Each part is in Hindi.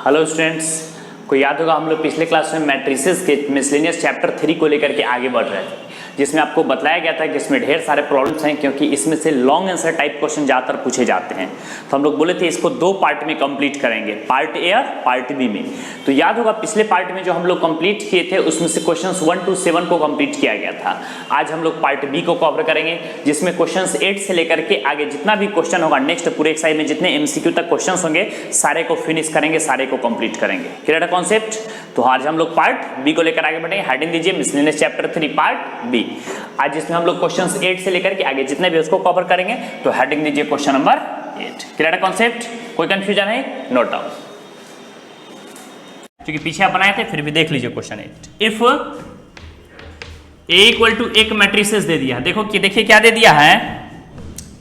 हेलो स्टूडेंट्स, को याद होगा हम लोग पिछले क्लास में मैट्रिसेस के मिसलेनियस चैप्टर 3 को लेकर के आगे बढ़ रहे थे, जिसमें आपको बताया गया था कि इसमें ढेर सारे प्रॉब्लम्स हैं क्योंकि इसमें से लॉन्ग आंसर टाइप क्वेश्चन ज़्यादातर पूछे जाते हैं। तो हम लोग बोले थे इसको दो पार्ट में कंप्लीट करेंगे, पार्ट ए और पार्ट बी में। तो याद होगा पिछले पार्ट में जो हम लोग कंप्लीट किए थे उसमें से क्वेश्चंस 1 to 7 को कंप्लीट किया गया था। आज हम लोग पार्ट बी को कवर करेंगे, जिसमें क्वेश्चंस 8 से लेकर के आगे जितना भी क्वेश्चन होगा नेक्स्ट पूरे एक्सरसाइज में जितने एमसीक्यू तक क्वेश्चंस होंगे सारे को फिनिश करेंगे, सारे को कंप्लीट करेंगे। क्लियर है कॉन्सेप्ट? तो आज हम लोग पार्ट बी को लेकर आगे बढ़ेंगे। हेडिंग दीजिए मिसलेनियस चैप्टर 3 पार्ट बी। आज इसमें हम लोग क्वेश्चंस 8 से लेकर के आगे जितने भी उसको कवर करेंगे। तो हेडिंग दीजिए क्वेश्चन नंबर 8। क्लियर है कॉन्सेप्ट? कोई कंफ्यूजन है? Note down. क्योंकि पीछे आप बनाए थे फिर भी देख लीजिए question 8। If A equal to एक मैट्रिसेस दे दिया, देखो कि देखिए क्या दे दिया है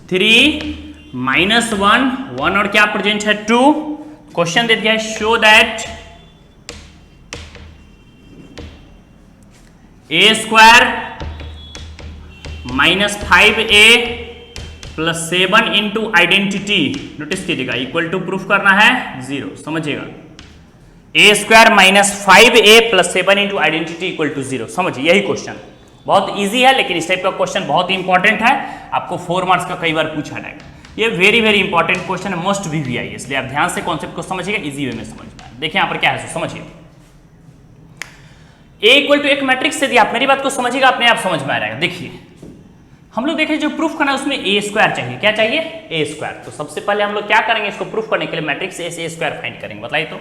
3 -1 1 और क्या प्रेजेंट है 2। क्वेश्चन दे दिया है show that A square -5a plus 7 into identity, notice कीजिएगा, इक्वल टू प्रूफ करना है 0। समझिएगा, A square -5a plus 7 into identity equal to 0। समझिए, यही क्वेश्चन बहुत इजी है, लेकिन इस टाइप का क्वेश्चन बहुत इंपॉर्टेंट है। आपको 4 मार्क्स का कई बार पूछा जाएगा। ये वेरी वेरी इंपॉर्टेंट क्वेश्चन है, मोस्ट VVI, इसलिए आप ध्यान से कॉन्सेप्ट को समझिएगा, इजी वे में समझना। देखिए यहाँ पर क्या है, समझिए। ए इक्वल टू एक मैट्रिक्स से दिया, आप मेरी बात को समझिएगा, अपने आप समझ में आ जाएगा। देखिए हम लोग देखें जो प्रूफ करना है उसमें ए स्क्वायर चाहिए। क्या चाहिए? ए स्क्वायर। तो सबसे पहले हम लोग क्या करेंगे, इसको प्रूफ करने के लिए मैट्रिक्स ए से ए स्क्वायर फाइंड करेंगे। बताइए तो,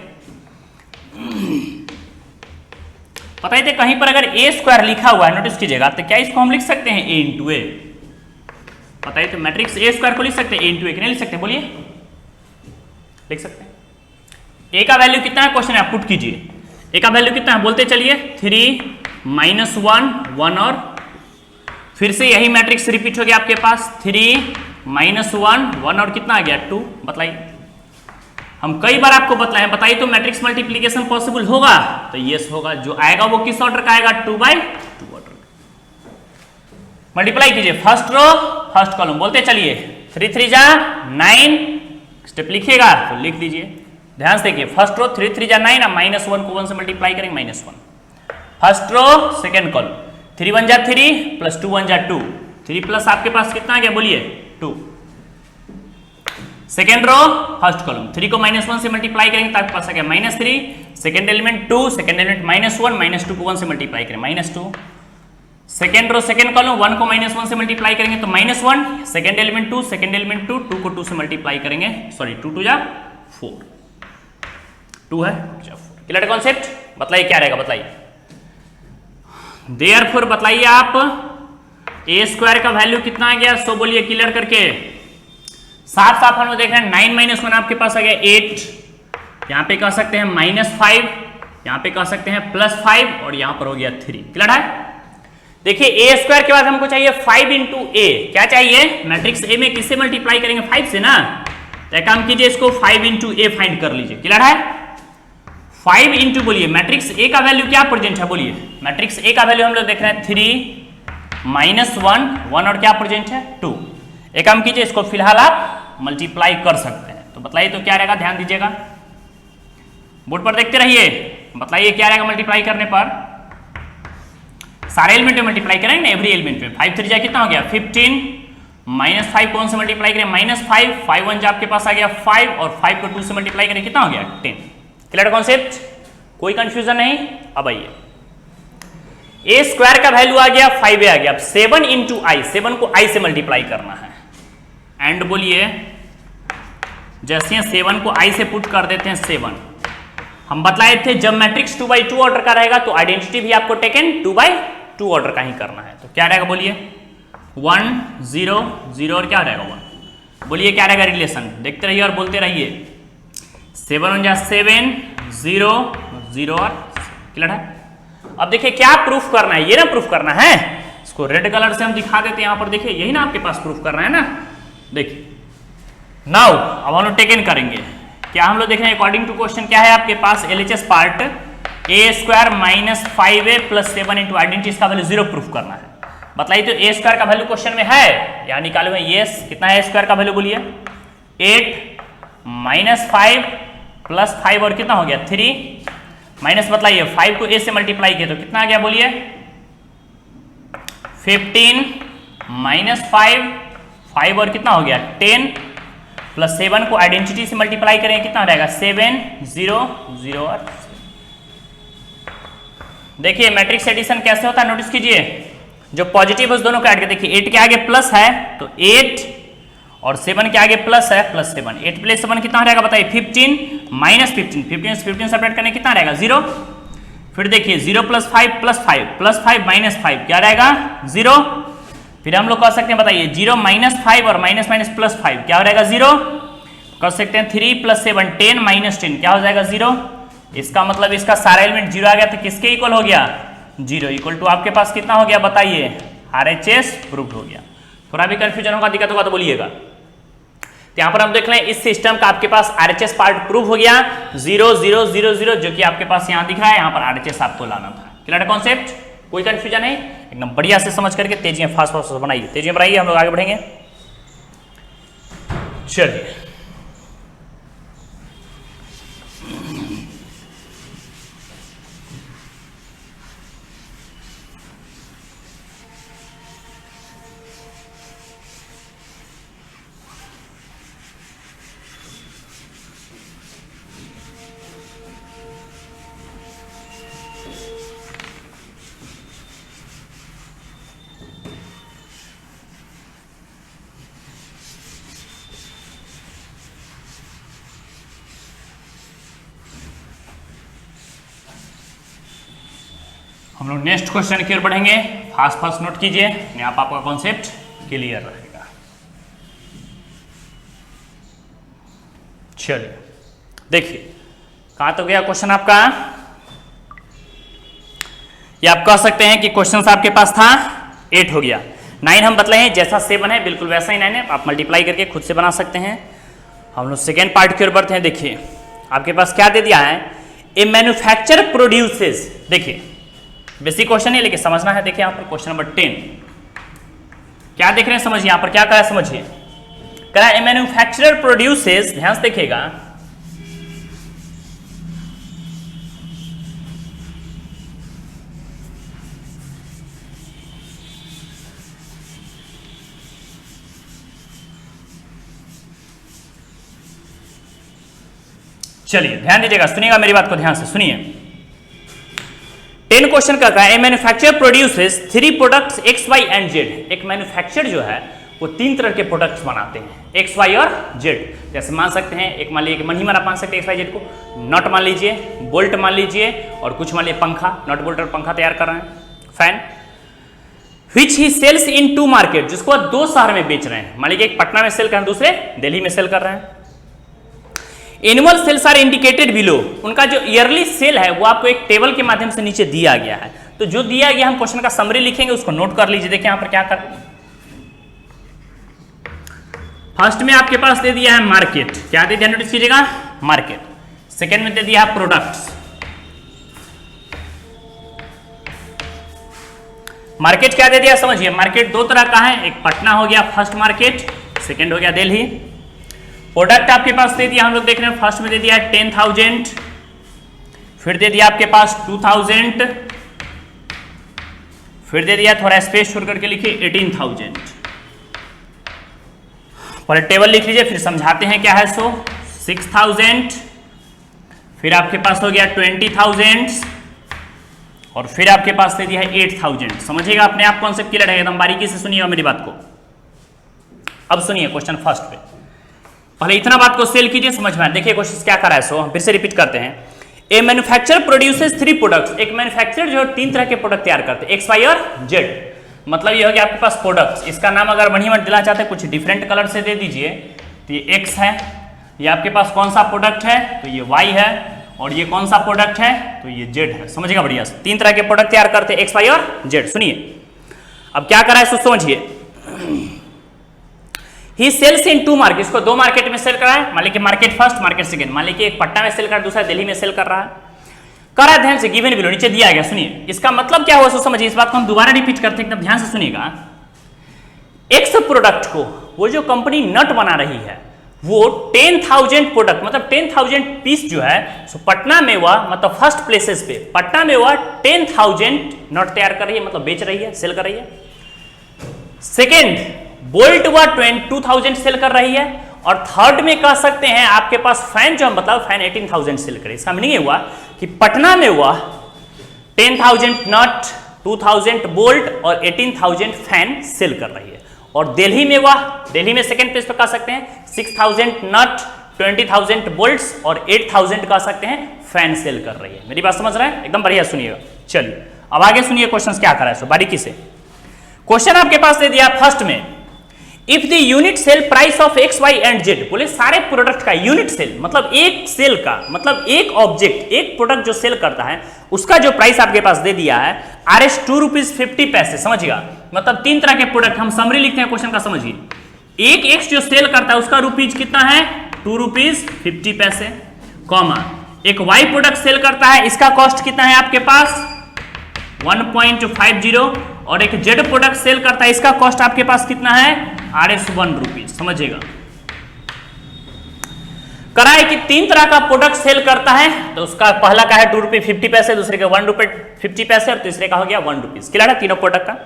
बताइए तो कहीं पर अगर ए स्क्वायर लिखा हुआ है, नोटिस कीजिएगा, तो क्या इसको हम लिख सकते हैं ए इंटू ए? बताइए तो मैट्रिक्स ए स्क्वायर को लिख सकते हैं ए इंटू ए? नहीं लिख सकते? बोलिए, लिख सकते हैं। ए का वैल्यू कितना है क्वेश्चन है, आप पुट कीजिए। ए का वैल्यू कितना है बोलते चलिए, 3 -1 1 और फिर से यही मैट्रिक्स रिपीट हो गया आपके पास, 3 -1 1 और कितना आ गया 2। बताइए, हम कई बार आपको बताएं, बताइए तो मैट्रिक्स मल्टीप्लिकेशन पॉसिबल होगा? तो यस होगा। जो आएगा वो किस ऑर्डर का आएगा? 2/2 ऑर्डर। मल्टीप्लाई कीजिए, फर्स्ट रो फर्स्ट कॉलम, बोलते चलिए 3 3 जा 9। स्टेप लिखिएगा तो लिख दीजिए, ध्यान से देखिए। फर्स्ट रो 3 3 जा 9, अब -1 को 1 से मल्टीप्लाई करेंगे -1। फर्स्ट रो सेकेंड कॉलम 3 1 जा 3 प्लस 2 1 जा 2। 3 प्लस आपके पास कितना आ गया बोलिए 2। सेकेंड रो फर्स्ट कॉलम 3 को -1 से मल्टीप्लाई करेंगे तो आपके पास आ गया -3। सेकेंड एलिमेंट 2, सेकेंड एलिमेंट -1 -2 को 1 से मल्टीप्लाई करें -2। सेकेंड रो सेकेंड कॉलम 1 को -1 से मल्टीप्लाई करेंगे तो -1। सेकेंड एलिमेंट 2, सेकेंड एलिमेंट 2, 2 को 2 से मल्टीप्लाई करेंगे, सॉरी 2 2 जा 4, 2 है 4। Clear concept? बताइए क्या रहेगा, बताइए। देयरफॉर बताइए आप ए स्क्वायर का वैल्यू कितना आ गया, सो बोलिए क्लियर करके। साफ साफ हम देख रहे हैं 9 - 1 आपके पास आ गया 8। यहां पे कह सकते हैं -5, यहां पे कह सकते हैं +5 और यहां पर हो गया 3। क्लियर है? देखिए ए स्क्वायर के बाद हमको चाहिए 5 इंटू ए। क्या चाहिए? मैट्रिक्स ए में किससे मल्टीप्लाई करेंगे? 5 से ना। तो काम कीजिए, इसको 5 इंटू ए फाइंड कर लीजिए। क्लियर है? 5 इंटू बोलिए मैट्रिक्स ए का वैल्यू क्या प्रेजेंट है, बोलिए। मैट्रिक्स ए का वैल्यू हम लोग देख रहे हैं 3 -1 1 और क्या प्रेजेंट है 2। एक काम कीजिए, इसको फिलहाल आप मल्टीप्लाई कर सकते हैं। तो बताइए तो क्या रहेगा, ध्यान दीजिएगा, बोर्ड पर देखते रहिए। बताइए क्या रहेगा मल्टीप्लाई करने पर? सारे एलिमेंट में मल्टीप्लाई करेंगे ना, एवरी एलिमेंट में। 5 3 जा कितना हो गया 15, -5 कौन से मल्टीप्लाई करें -5, 5 1 जा आपके पास आ गया 5 और 5 को 2 से मल्टीप्लाई करें कितना हो गया 10। Clear concept? कोई कंफ्यूजन नहीं? अब आइए, ए स्क्वायर का वैल्यू आ गया 5a आ गया। अब 7 इंटू आई, 7 को i से मल्टीप्लाई करना है। एंड बोलिए, जैसे 7 को i से पुट कर देते हैं 7। हम बतलाए थे जब मैट्रिक्स 2/2 ऑर्डर का रहेगा तो आइडेंटिटी भी आपको टेकन 2/2 ऑर्डर का ही करना है। तो क्या रहेगा बोलिए 1 0 0 और क्या रहेगा 1। बोलिए क्या रहेगा रिलेशन, देखते रहिए और बोलते रहिए। 7 1 जा 7 0 0 और। क्लियर है? अब देखिए क्या प्रूफ करना है, ये ना प्रूफ करना है। इसको रेड कलर से हम दिखा देते हैं यहां पर, देखिए यही ना आपके पास प्रूफ करना है ना। देखिए नाउ अब हम लोग टेकन करेंगे। क्या हम लोग देख रहे हैं अकॉर्डिंग टू क्वेश्चन क्या है आपके पास, LHS part A square -5a plus 7 into identity, इसका वैल्यू 0 प्रूफ करना है। बताइए तो ए स्क्वायर का वैल्यू क्वेश्चन में है या निकाले हुए? यस। कितना है ए स्क्वायर का वैल्यू बोलिए 8 -5 +5 और कितना हो गया 3 माइनस बताइए 5 को a से मल्टीप्लाई किया तो कितना आ गया बोलिए 15 -5 और कितना हो गया 10 +7 को आइडेंटिटी से मल्टीप्लाई करें कितना रहेगा 7 0 0 और देखिए मैट्रिक्स एडिशन कैसे होता है नोटिस कीजिए जो पॉजिटिव है उस दोनों को ऐड कर देखिए 8 के आगे प्लस है तो 8 और 7 के आगे प्लस है +7 8 + 7 कितना रहेगा बताइए 15 -15 15 से 15 सेपरेट करने कितना रहेगा 0 फिर देखिए 0 + 5 + 5 + 5 -5 क्या रहेगा 0 फिर हम लोग कह सकते हैं बताइए 0 -5 और माइनस माइनस +5 क्या हो जाएगा 0 कर सकते हैं 3 + 7 10 -10 क्या हो जाएगा 0 इसका मतलब इसका सारा एलिमेंट 0 आ गया तो किसके इक्वल हो गया 0 इक्वल टू आपके पास कितना हो गया बताइए RHS प्रूव्ड हो गया। थोड़ा भी कंफ्यूजन होगा दिक्कत होगा तो बोलिएगा। तो यहाँ पर हम देख लें इस सिस्टम का आपके पास RHS पार्ट प्रूव हो गया 0 0 0 0 जो कि आपके पास यहाँ दिख रहा है यहाँ पर RHS आपको लाना था। क्लियर है कॉन्सेप्ट कोई कंफ्यूजन है एकदम बढ़िया से समझ करके तेजी में फास्ट फास्ट बनाइए तेजी में बनाइए हम लोग आगे बढ़ेंगे। चलिए हम लोग नेक्स्ट क्वेश्चन की ओर बढ़ेंगे फास्ट फास्ट नोट कीजिए यहाँ पर आपका कॉन्सेप्ट क्लियर रहेगा। चलिए देखिए कहाँ तो गया क्वेश्चन आपका ये आप कह सकते हैं कि क्वेश्चन आपके पास था 8 हो गया 9 हम बतलाए हैं जैसा 7 है बिल्कुल वैसा ही 9 है आप मल्टीप्लाई करके खुद से बना सकते हैं। हम लोग सेकेंड पार्ट की ओर बढ़ते हैं। देखिए आपके पास क्या दे दिया है ए मैन्युफैक्चर प्रोड्यूसेस देखिए बेसिक क्वेश्चन है लेकिन समझना है। देखिए यहाँ पर क्वेश्चन नंबर 10 क्या देख रहे हैं समझिए यहाँ पर क्या कहा है समझिए कह रहा है ए मैन्युफैक्चरर प्रोड्यूसेस ध्यान से देखिएगा चलिए ध्यान दीजिएगा सुनिएगा मेरी बात को ध्यान से सुनिए 10 क्वेश्चन का है manufacture produces 3 products X Y and Z. एक मैन्युफैक्चर जो है वो 3 तरह के प्रोडक्ट्स बनाते हैं एक्स वाई और जेड। जैसे मान सकते हैं एक मान लीजिए मनी आप मान सकते हैं एक्स वाई जेड को नट मान लीजिए बोल्ट मान लीजिए और कुछ मान लीजिए पंखा नट बोल्ट और पंखा तैयार कर रहे हैं फैन विच ही सेल्स इन 2 मार्केट जिसको 2 शहर में बेच रहे हैं। मान लीजिए एक पटना में सेल कर रहे हैं दूसरे दिल्ली में सेल कर रहे हैं। Annual sales are indicated below उनका जो ईयरली सेल है वो आपको एक टेबल के माध्यम से नीचे दिया गया है। तो जो दिया गया हम क्वेश्चन का समरी लिखेंगे उसको नोट कर लीजिए। देखिए यहां पर क्या कर फर्स्ट में आपके पास दे दिया है मार्केट क्या दे दिया नोटिस कीजिएगा मार्केट। सेकेंड में दे दिया है प्रोडक्ट्स मार्केट क्या दे दिया समझिए मार्केट 2 तरह का है एक पटना हो गया फर्स्ट मार्केट सेकेंड हो गया दिल्ली। प्रोडक्ट आपके पास दे दिया हम लोग देख रहे हैं फर्स्ट में दे दिया है 10,000 फिर दे दिया आपके पास 2,000 फिर दे दिया थोड़ा स्पेस छोड़ करके लिखिए 18,000। पहले टेबल लिख लीजिए फिर समझाते हैं क्या है। सो 6,000 फिर आपके पास हो गया 20,000 और फिर आपके पास दे दिया है 8,000। समझिएगा अपने आप कॉन्सेप्ट क्लियर है एकदम बारीकी से सुनिएगा मेरी बात को। अब सुनिए क्वेश्चन फर्स्ट पे पहले इतना बात को सेल कीजिए समझ में। देखिए क्वेश्चन क्या कर रहा है सो हम फिर से रिपीट करते हैं। ए मैन्युफैक्चरर प्रोड्यूसेस 3 प्रोडक्ट्स एक मैन्युफैक्चरर जो 3 तरह के प्रोडक्ट तैयार करते हैं एक्स वाई और जेड। मतलब ये हो गया आपके पास प्रोडक्ट्स इसका नाम अगर बढ़िया मत दिला चाहते कुछ डिफरेंट कलर से दे दीजिए तो ये एक्स है ये आपके पास कौन सा प्रोडक्ट है तो ये वाई है और ये कौन सा प्रोडक्ट है तो ये जेड है। समझिएगा बढ़िया से 3 तरह के प्रोडक्ट तैयार करते हैं एक्स वाई और जेड। सुनिए अब क्या करा है सो समझिए ही सेल्स इन 2 मार्केट इसको 2 मार्केट में सेल कर रहा है। मान लीजिए मार्केट फर्स्ट मार्केट सेकंड मान लीजिए एक पटना में सेल कर रहा है दूसरा दिल्ली में सेल कर रहा है ध्यान से गिवन बिलो नीचे दिया गया। सुनिए इसका मतलब क्या हुआ सो समझिए इस बात को हम दोबारा रिपीट करते हैं एकदम ध्यान से सुनिएगा। एक्स प्रोडक्ट को वो जो कंपनी नट बना रही है वो 10,000 प्रोडक्ट मतलब 10,000 पीस जो है सो पटना में वह मतलब फर्स्ट प्लेसेस पे पटना में वह 10,000 नोट तैयार कर रही है, मतलब बेच रही है, सेल कर रही है। सेकेंड, बोल्ट वह 22,000 सेल कर रही है। और थर्ड में कह सकते हैं आपके पास फैन जो हम बताओ फैन 18,000 सेल करे। इसका मीनिंग हुआ कि पटना में वह 10,000 नट, 2,000 बोल्ट और 18,000 फैन सेल कर रही है। और दिल्ली में सेकंड प्लेस पर कह सकते हैं 6,000 नट, 20,000 बोल्ट्स और 8,000 कह सकते हैं फैन सेल कर रही है। मेरी बात समझ रहे हैं? एकदम बढ़िया सुनिएगा। चलिए अब आगे सुनिए क्वेश्चन क्या करा है सो बारीकी से। क्वेश्चन आपके पास दे दिया फर्स्ट में, if the unit sale price of X Y and Z, बोले सारे प्रोडक्ट का यूनिट सेल मतलब एक सेल का मतलब एक ऑब्जेक्ट एक प्रोडक्ट जो सेल करता है उसका जो प्राइस आपके पास दे दिया है RS 2 रुपीज 50 पैसे। समझिएगा, मतलब तीन तरह के प्रोडक्ट हम समरी लिखते हैं क्वेश्चन का, समझिए। एक एक्स जो सेल करता है उसका रुपीज कितना है 2 रुपीज 50 पैसे, कॉमा एक वाई प्रोडक्ट सेल करता है इसका कॉस्ट कितना है आपके पास 1.50 और एक जेड प्रोडक्ट सेल करता है इसका कॉस्ट आपके पास कितना है RS 1 रुपीज। समझिएगा, कराए कि तीन तरह का प्रोडक्ट सेल करता है तो उसका पहला का है 2 रुपये 50 पैसे, दूसरे का 1 रुपये 50 पैसे और तीसरे का हो गया 1 रुपीज। क्लियर है तीनों प्रोडक्ट का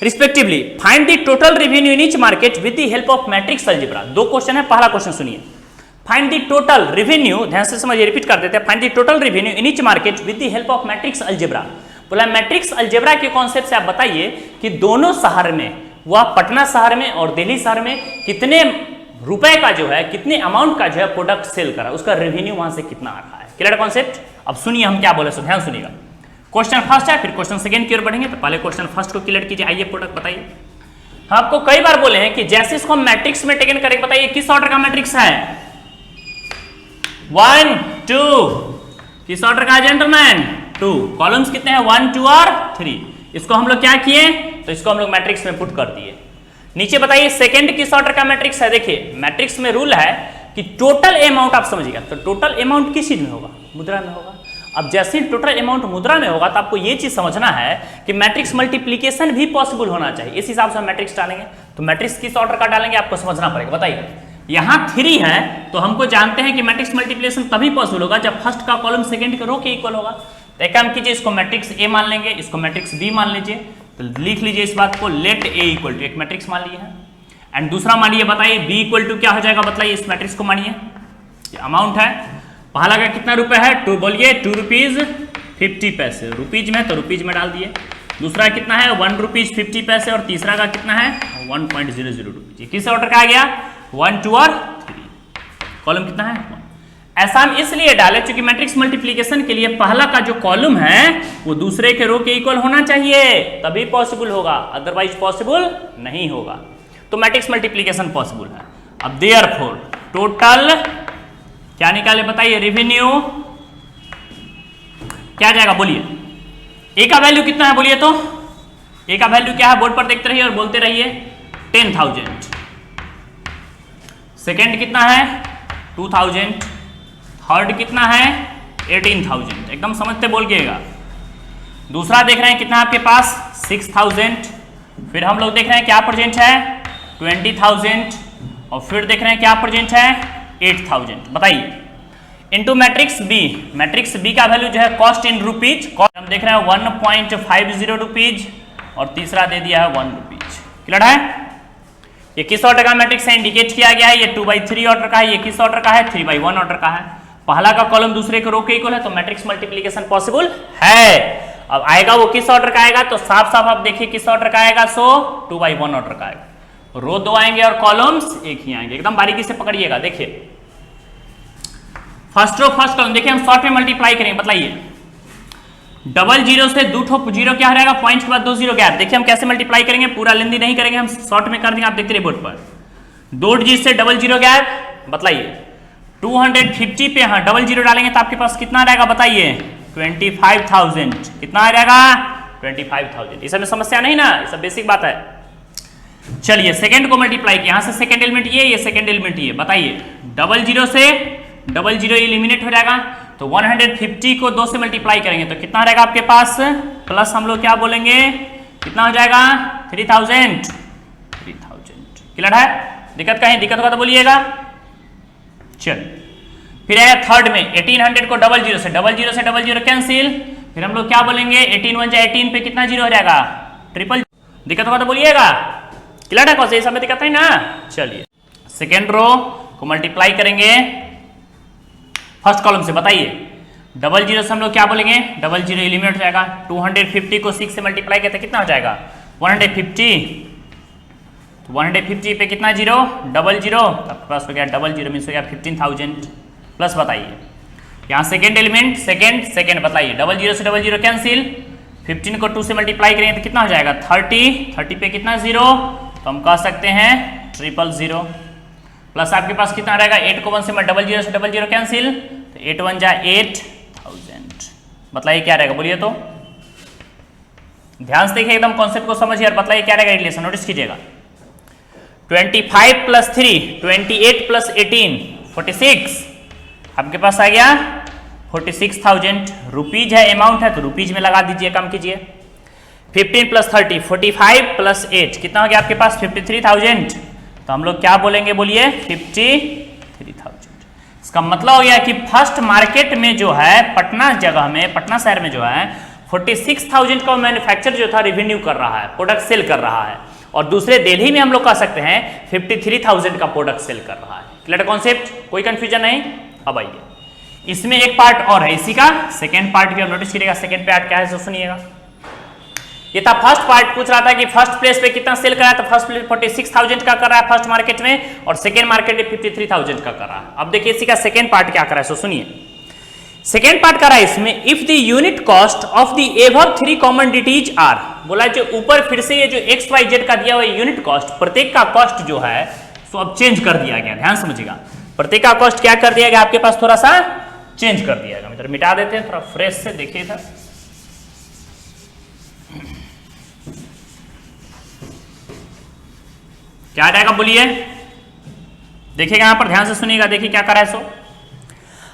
respectively. Find the total revenue in each market with the help of matrix algebra. दो क्वेश्चन है, पहला क्वेश्चन सुनिए। फाइंड द टोटल रेवेन्यू, ध्यान से समझिए, रिपीट कर देते हैं। Find the total revenue in each market with the help of matrix algebra. बोला मैट्रिक्स अलजेब्रा के कॉन्सेप्ट से आप बताइए कि दोनों शहर में, वह पटना शहर में और दिल्ली शहर में कितने रुपए का जो है कितने अमाउंट का जो है प्रोडक्ट सेल करा, उसका रेवेन्यू वहां से कितना आ रहा है। Clear concept? अब सुनिए हम क्या बोले, सो ध्यान सुनिएगा। क्वेश्चन फर्स्ट है, फिर क्वेश्चन सेकंड की ओर बढ़ेंगे। तो पहले क्वेश्चन फर्स्ट को क्लियर कीजिए। आइए प्रोडक्ट बताइए। हम आपको कई बार बोले हैं कि जैसे इसको हम मैट्रिक्स में टेकन करेंगे, बताइए किस ऑर्डर का मैट्रिक्स है 1 2, किस ऑर्डर का जेंटलमैन 2, कॉलम्स कितने हैं 1 2 और 3। इसको हम लोग क्या किए तो इसको हम लोग मैट्रिक्स में पुट कर दिए। नीचे बताइए सेकंड किस ऑर्डर का मैट्रिक्स है। देखिए मैट्रिक्स में रूल है कि टोटल अमाउंट आप समझिएगा, तो टोटल अमाउंट किस चीज में होगा मुद्रा में होगा। अब जैसे ही टोटल अमाउंट मुद्रा में होगा तो आपको ये चीज समझना है कि मैट्रिक्स मल्टीप्लीकेशन भी पॉसिबल होना चाहिए। इस हिसाब से हम मैट्रिक्स डालेंगे। तो मैट्रिक्स किस ऑर्डर का डालेंगे आपको समझना पड़ेगा। बताइए यहाँ 3 है तो हमको जानते हैं कि मैट्रिक्स मल्टीप्लिकेशन तभी पॉसिबल होगा जब फर्स्ट का कॉलम सेकंड के रो के इक्वल होगा। तो एक काम कीजिए, इसको मैट्रिक्स ए मान लेंगे, इसको मैट्रिक्स बी मान लीजिए। तो लिख लीजिए इस बात को, लेट ए इक्वल टू, एक मैट्रिक्स मान लिए है एंड दूसरा मानिए, बताइए बी इक्वल टू क्या हो जाएगा, बताइए इस मैट्रिक्स को मानिए। अमाउंट है पहला का कितना रुपए है 2, बोलिए 2 रुपीज 50 पैसे, रुपीज में तो रुपीज में डाल दिए। दूसरा कितना है 1 रुपीज 50 पैसे और तीसरा का कितना है 1.00 रुपीज। किस ऑर्डर का आ गया 1 2 और 3, कॉलम कितना है 1। ऐसा हम इसलिए डाले क्योंकि मैट्रिक्स मल्टीप्लिकेशन के लिए पहला का जो कॉलम है वो दूसरे के रो के इक्वल होना चाहिए, तभी पॉसिबल होगा, अदरवाइज पॉसिबल नहीं होगा। तो मैट्रिक्स मल्टीप्लिकेशन पॉसिबल है। अब देयरफॉर टोटल क्या निकाले बताइए, रेवेन्यू क्या जाएगा बोलिए। ए का वैल्यू कितना है बोलिए, तो ए का वैल्यू क्या है बोर्ड पर देखते रहिए और बोलते रहिए 10,000। सेकेंड कितना है 2,000, थर्ड कितना है 18,000, एकदम समझते बोलिएगा। दूसरा देख रहे हैं कितना आपके पास 6,000, फिर हम लोग देख रहे हैं क्या प्रेजेंट है 20,000 और फिर देख रहे हैं क्या प्रेजेंट है 8,000। बताइए into matrix B, matrix B का वैल्यू जो है कॉस्ट इन रुपीज, हम देख रहे हैं 1.50 रुपीज और तीसरा दे दिया है 1 रुपीज। क्लियर है? ये किस ऑर्डर का मैट्रिक्स है इंडिकेट किया गया है, ये 2/3 ऑर्डर का है, ये किस ऑर्डर का है 3/1 ऑर्डर का है। पहला का कॉलम दूसरे के रो के इक्वल है तो मैट्रिक्स मल्टीप्लिकेशन पॉसिबल है। अब आएगा वो किस ऑर्डर का आएगा, तो साफ साफ आप देखिए किस ऑर्डर का आएगा, सो 2/1 ऑर्डर का आएगा। रो 2 आएंगे और कॉलम्स एक ही आएंगे, एकदम बारीकी से पकड़िएगा। देखिए फर्स्ट रो फर्स्ट कॉलम, देखिए हम शॉर्ट में मल्टीप्लाई करेंगे। बताइए 00 से 2 जीरो क्या रहेगा, पॉइंट के बाद 2 जीरो गैप। देखिए हम कैसे मल्टीप्लाई करेंगे, पूरा लेंदी नहीं करेंगे, हम शॉर्ट में कर देंगे, आप देखते रहिए बोर्ड पर। 2 डिजिट से 00 गैप, बताइए 250 पे हाँ 00 डालेंगे तो आपके पास कितना रहेगा बताइए 25,000। कितना आ जाएगा 25,000। इस सब में समस्या नहीं ना, ये सब बेसिक बात है। चलिए सेकंड को मल्टीप्लाई किया, यहां से सेकंड एलिमेंट ये सेकंड एलिमेंट ये। बताइए 00 से 00 एलिमिनेट हो जाएगा तो 150 को 2 से मल्टीप्लाई करेंगे तो कितना रहेगा आपके पास, प्लस हम लोग क्या बोलेंगे कितना हो जाएगा 3,000। क्लियर है? दिक्कत कहीं दिक्कत होगा तो बोलिएगा। चल फिर आया थर्ड में 1800 को डबल जीरो से कैंसिल, फिर हम लोग क्या बोलेंगे 18 1 जा 18 पे कितना जीरो हो जाएगा ट्रिपल। दिक्कत होगा तो बोलिएगा, क्लियर है? कौन से सब में दिक्कत है ना। चलिए सेकेंड रो को मल्टीप्लाई करेंगे फर्स्ट कॉलम से, बताइए डबल जीरो से हम लोग क्या बोलेंगे, डबल जीरो एलिमिनेट हो जाएगा। 250 को 6 से मल्टीप्लाई करते कितना हो जाएगा 150, तो 150 पे कितना जीरो डबल जीरो, आपके पास हो गया डबल जीरो मीन्स हो गया 15,000 प्लस। बताइए यहाँ सेकेंड एलिमेंट सेकेंड बताइए डबल जीरो से डबल जीरो कैंसिल, 15 को 2 से मल्टीप्लाई करेंगे तो कितना हो जाएगा 30 पे कितना जीरो, तो हम कह सकते हैं 000 प्लस आपके पास कितना रहेगा 8 को 1 से डबल जीरो कैंसिल, तो 8 1 जा 8,000। बताइए क्या रहेगा बोलिए, तो ध्यान से देखिए एकदम कॉन्सेप्ट को समझिए और बताइए क्या रहेगा रिलेशन, नोटिस कीजिएगा। 25 प्लस 3 28 प्लस 18 46, आपके पास आ गया 46,000 रुपीज है, अमाउंट है तो रुपीज में लगा दीजिए, कम कीजिए। 15 प्लस 30 45 प्लस 8 कितना हो गया आपके पास 53,000, तो हम लोग क्या बोलेंगे बोलिए 53,000। इसका मतलब हो गया कि फर्स्ट मार्केट में जो है पटना जगह में, पटना शहर में जो है 46,000 का मैन्युफैक्चर जो था रिवेन्यू कर रहा है, प्रोडक्ट सेल कर रहा है, और दूसरे दिल्ली में हम लोग कह सकते हैं 53,000 का प्रोडक्ट सेल कर रहा है। क्लियर कॉन्सेप्ट, कोई कंफ्यूजन नहीं। अब आइए इसमें एक पार्ट और है, इसी का सेकेंड पार्ट भी आप नोटिस करिएगा। सेकेंड पार्ट क्या है तो सुनिएगा। ये था फर्स्ट पार्ट, पूछ रहा था कि फर्स्ट प्लेस पे कितना सेल कर रहा है, तो फर्स्ट प्लेस 46,000 का कर रहा है फर्स्ट मार्केट में, और सेकेंड मार्केट में 53,000 का कर रहा है। अब देखिए इसी का सेकेंड पार्ट क्या कर रहा है, सो सुनिए। सेकेंड पार्ट कर रहा है इसमें, if the unit cost of the above 3 commodities are, बोला जो ऊपर फिर से ये जो XYZ का दिया हुआ यूनिट कॉस्ट, प्रत्येक का कॉस्ट जो है सो अब चेंज कर दिया गया। ध्यान समझिएगा, प्रत्येक का कॉस्ट क्या कर दिया गया आपके पास, थोड़ा सा चेंज कर दिया गया। मतलब मिटा देते हैं थोड़ा फ्रेश से, देखिए इधर क्या आएगा बोलिए, देखिएगा यहां पर ध्यान से सुनिएगा। देखिए क्या कर रहा है, सो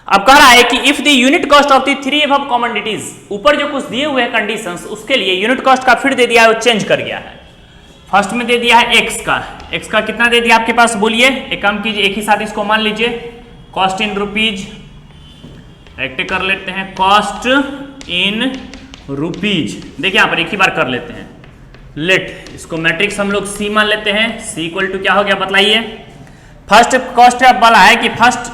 अब कह रहा है कि if the unit cost of the 3 above commodities, ऊपर जो कुछ दिए हुए हैं कंडीशंस उसके लिए यूनिट कॉस्ट का फिर दे दिया है, वो चेंज कर गया है। फर्स्ट में दे दिया है एक्स का कितना दे दिया आपके पास बोलिए, एक काम कीजिए, एक ही साथ इसको मान लीजिए कॉस्ट इन रुपीज, एक्ट कर लेते हैं कॉस्ट इन रुपीज। देखिए यहां पर एक ही बार कर लेते हैं, लेट इसको मैट्रिक्स हम लोग सी मान लेते हैं। सी इक्वल टू क्या हो गया बताइए, फर्स्ट कॉस्ट वाला है कि फर्स्ट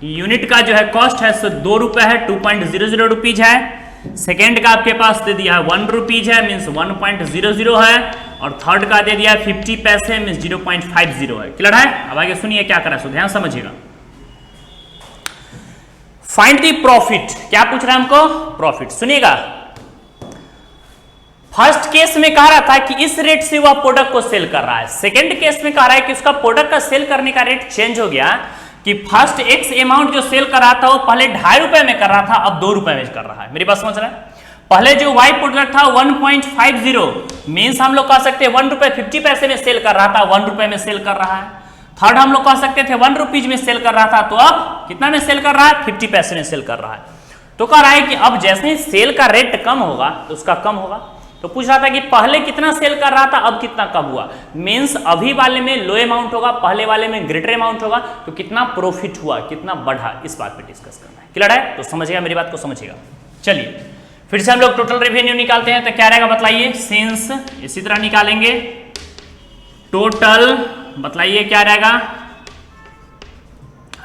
यूनिट का जो है कॉस्ट है सो 2 रुपए है, 2.00 रुपीज है। सेकेंड का आपके पास दे दिया है 1 रुपीज है, मीन्स 1.00 है, और थर्ड का दे दिया है 50 पैसे मीन्स 0.50 है। क्लियर है? अब आगे सुनिए क्या करा, सो ध्यान समझिएगा। फाइंड द प्रॉफिट, क्या पूछ रहा है हमको, प्रॉफिट। सुनिएगा, फर्स्ट केस में कह रहा था कि इस रेट से वह प्रोडक्ट को सेल कर रहा है, सेकेंड केस में कह रहा है कि उसका प्रोडक्ट का सेल करने का रेट चेंज हो गया, कि फर्स्ट एक्स अमाउंट जो सेल कर रहा था वो पहले 2.5 रुपए में कर रहा था, अब 2 रुपए में कर रहा है। मेरी बात समझ रहा है? पहले जो वाई प्रोडक्ट था 1.50 मीन्स हम लोग कह सकते हैं 1 रुपए 50 पैसे में सेल कर रहा था, 1 रुपए में सेल कर रहा है। थर्ड हम लोग कह सकते थे 1 रुपीज में सेल कर रहा था, तो अब कितना में सेल कर रहा है, 50 पैसे में सेल कर रहा है। तो कह रहा है कि अब जैसे ही सेल का रेट कम होगा तो उसका कम होगा। तो पूछ रहा था कि पहले कितना सेल कर रहा था, अब कितना कम हुआ, मीन्स अभी वाले में लो अमाउंट होगा, पहले वाले में ग्रेटर अमाउंट होगा, तो कितना प्रॉफिट हुआ, कितना बढ़ा, इस बात पे डिस्कस करना है। क्लियर है? तो समझिएगा, मेरी बात को समझिएगा। चलिए फिर से हम लोग टोटल रेवेन्यू निकालते हैं, तो क्या रहेगा बताइए, सिंस इसी तरह निकालेंगे टोटल, बताइए क्या रहेगा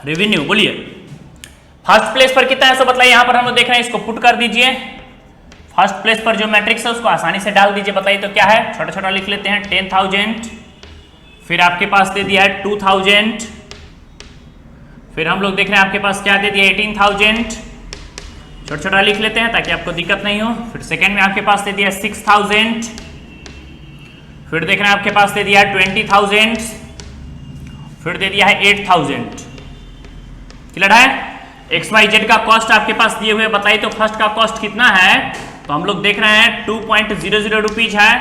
रेवेन्यू, बोलिए फर्स्ट प्लेस पर कितना है सो बताइए। यहां पर हम लोग देख रहे हैं, इसको पुट कर दीजिए, फर्स्ट प्लेस पर जो मैट्रिक्स है उसको आसानी से डाल दीजिए। बताइए तो क्या है, छोटा छोटा लिख लेते हैं 10,000, फिर आपके पास दे दिया है 2,000, फिर हम लोग देख रहे हैं आपके पास क्या दे दिया 18,000, छोटा छोटा लिख लेते हैं ताकि आपको दिक्कत नहीं हो। फिर सेकेंड में आपके पास दे दिया 6,000, फिर देख रहे हैं आपके पास दे दिया 20,000, फिर दे दिया है 8,000। क्लियर है? XYZ का कॉस्ट आपके पास दिए हुए, बताइए तो फर्स्ट का कॉस्ट कितना है, तो हम लोग देख रहे हैं 2.00 रुपीज है,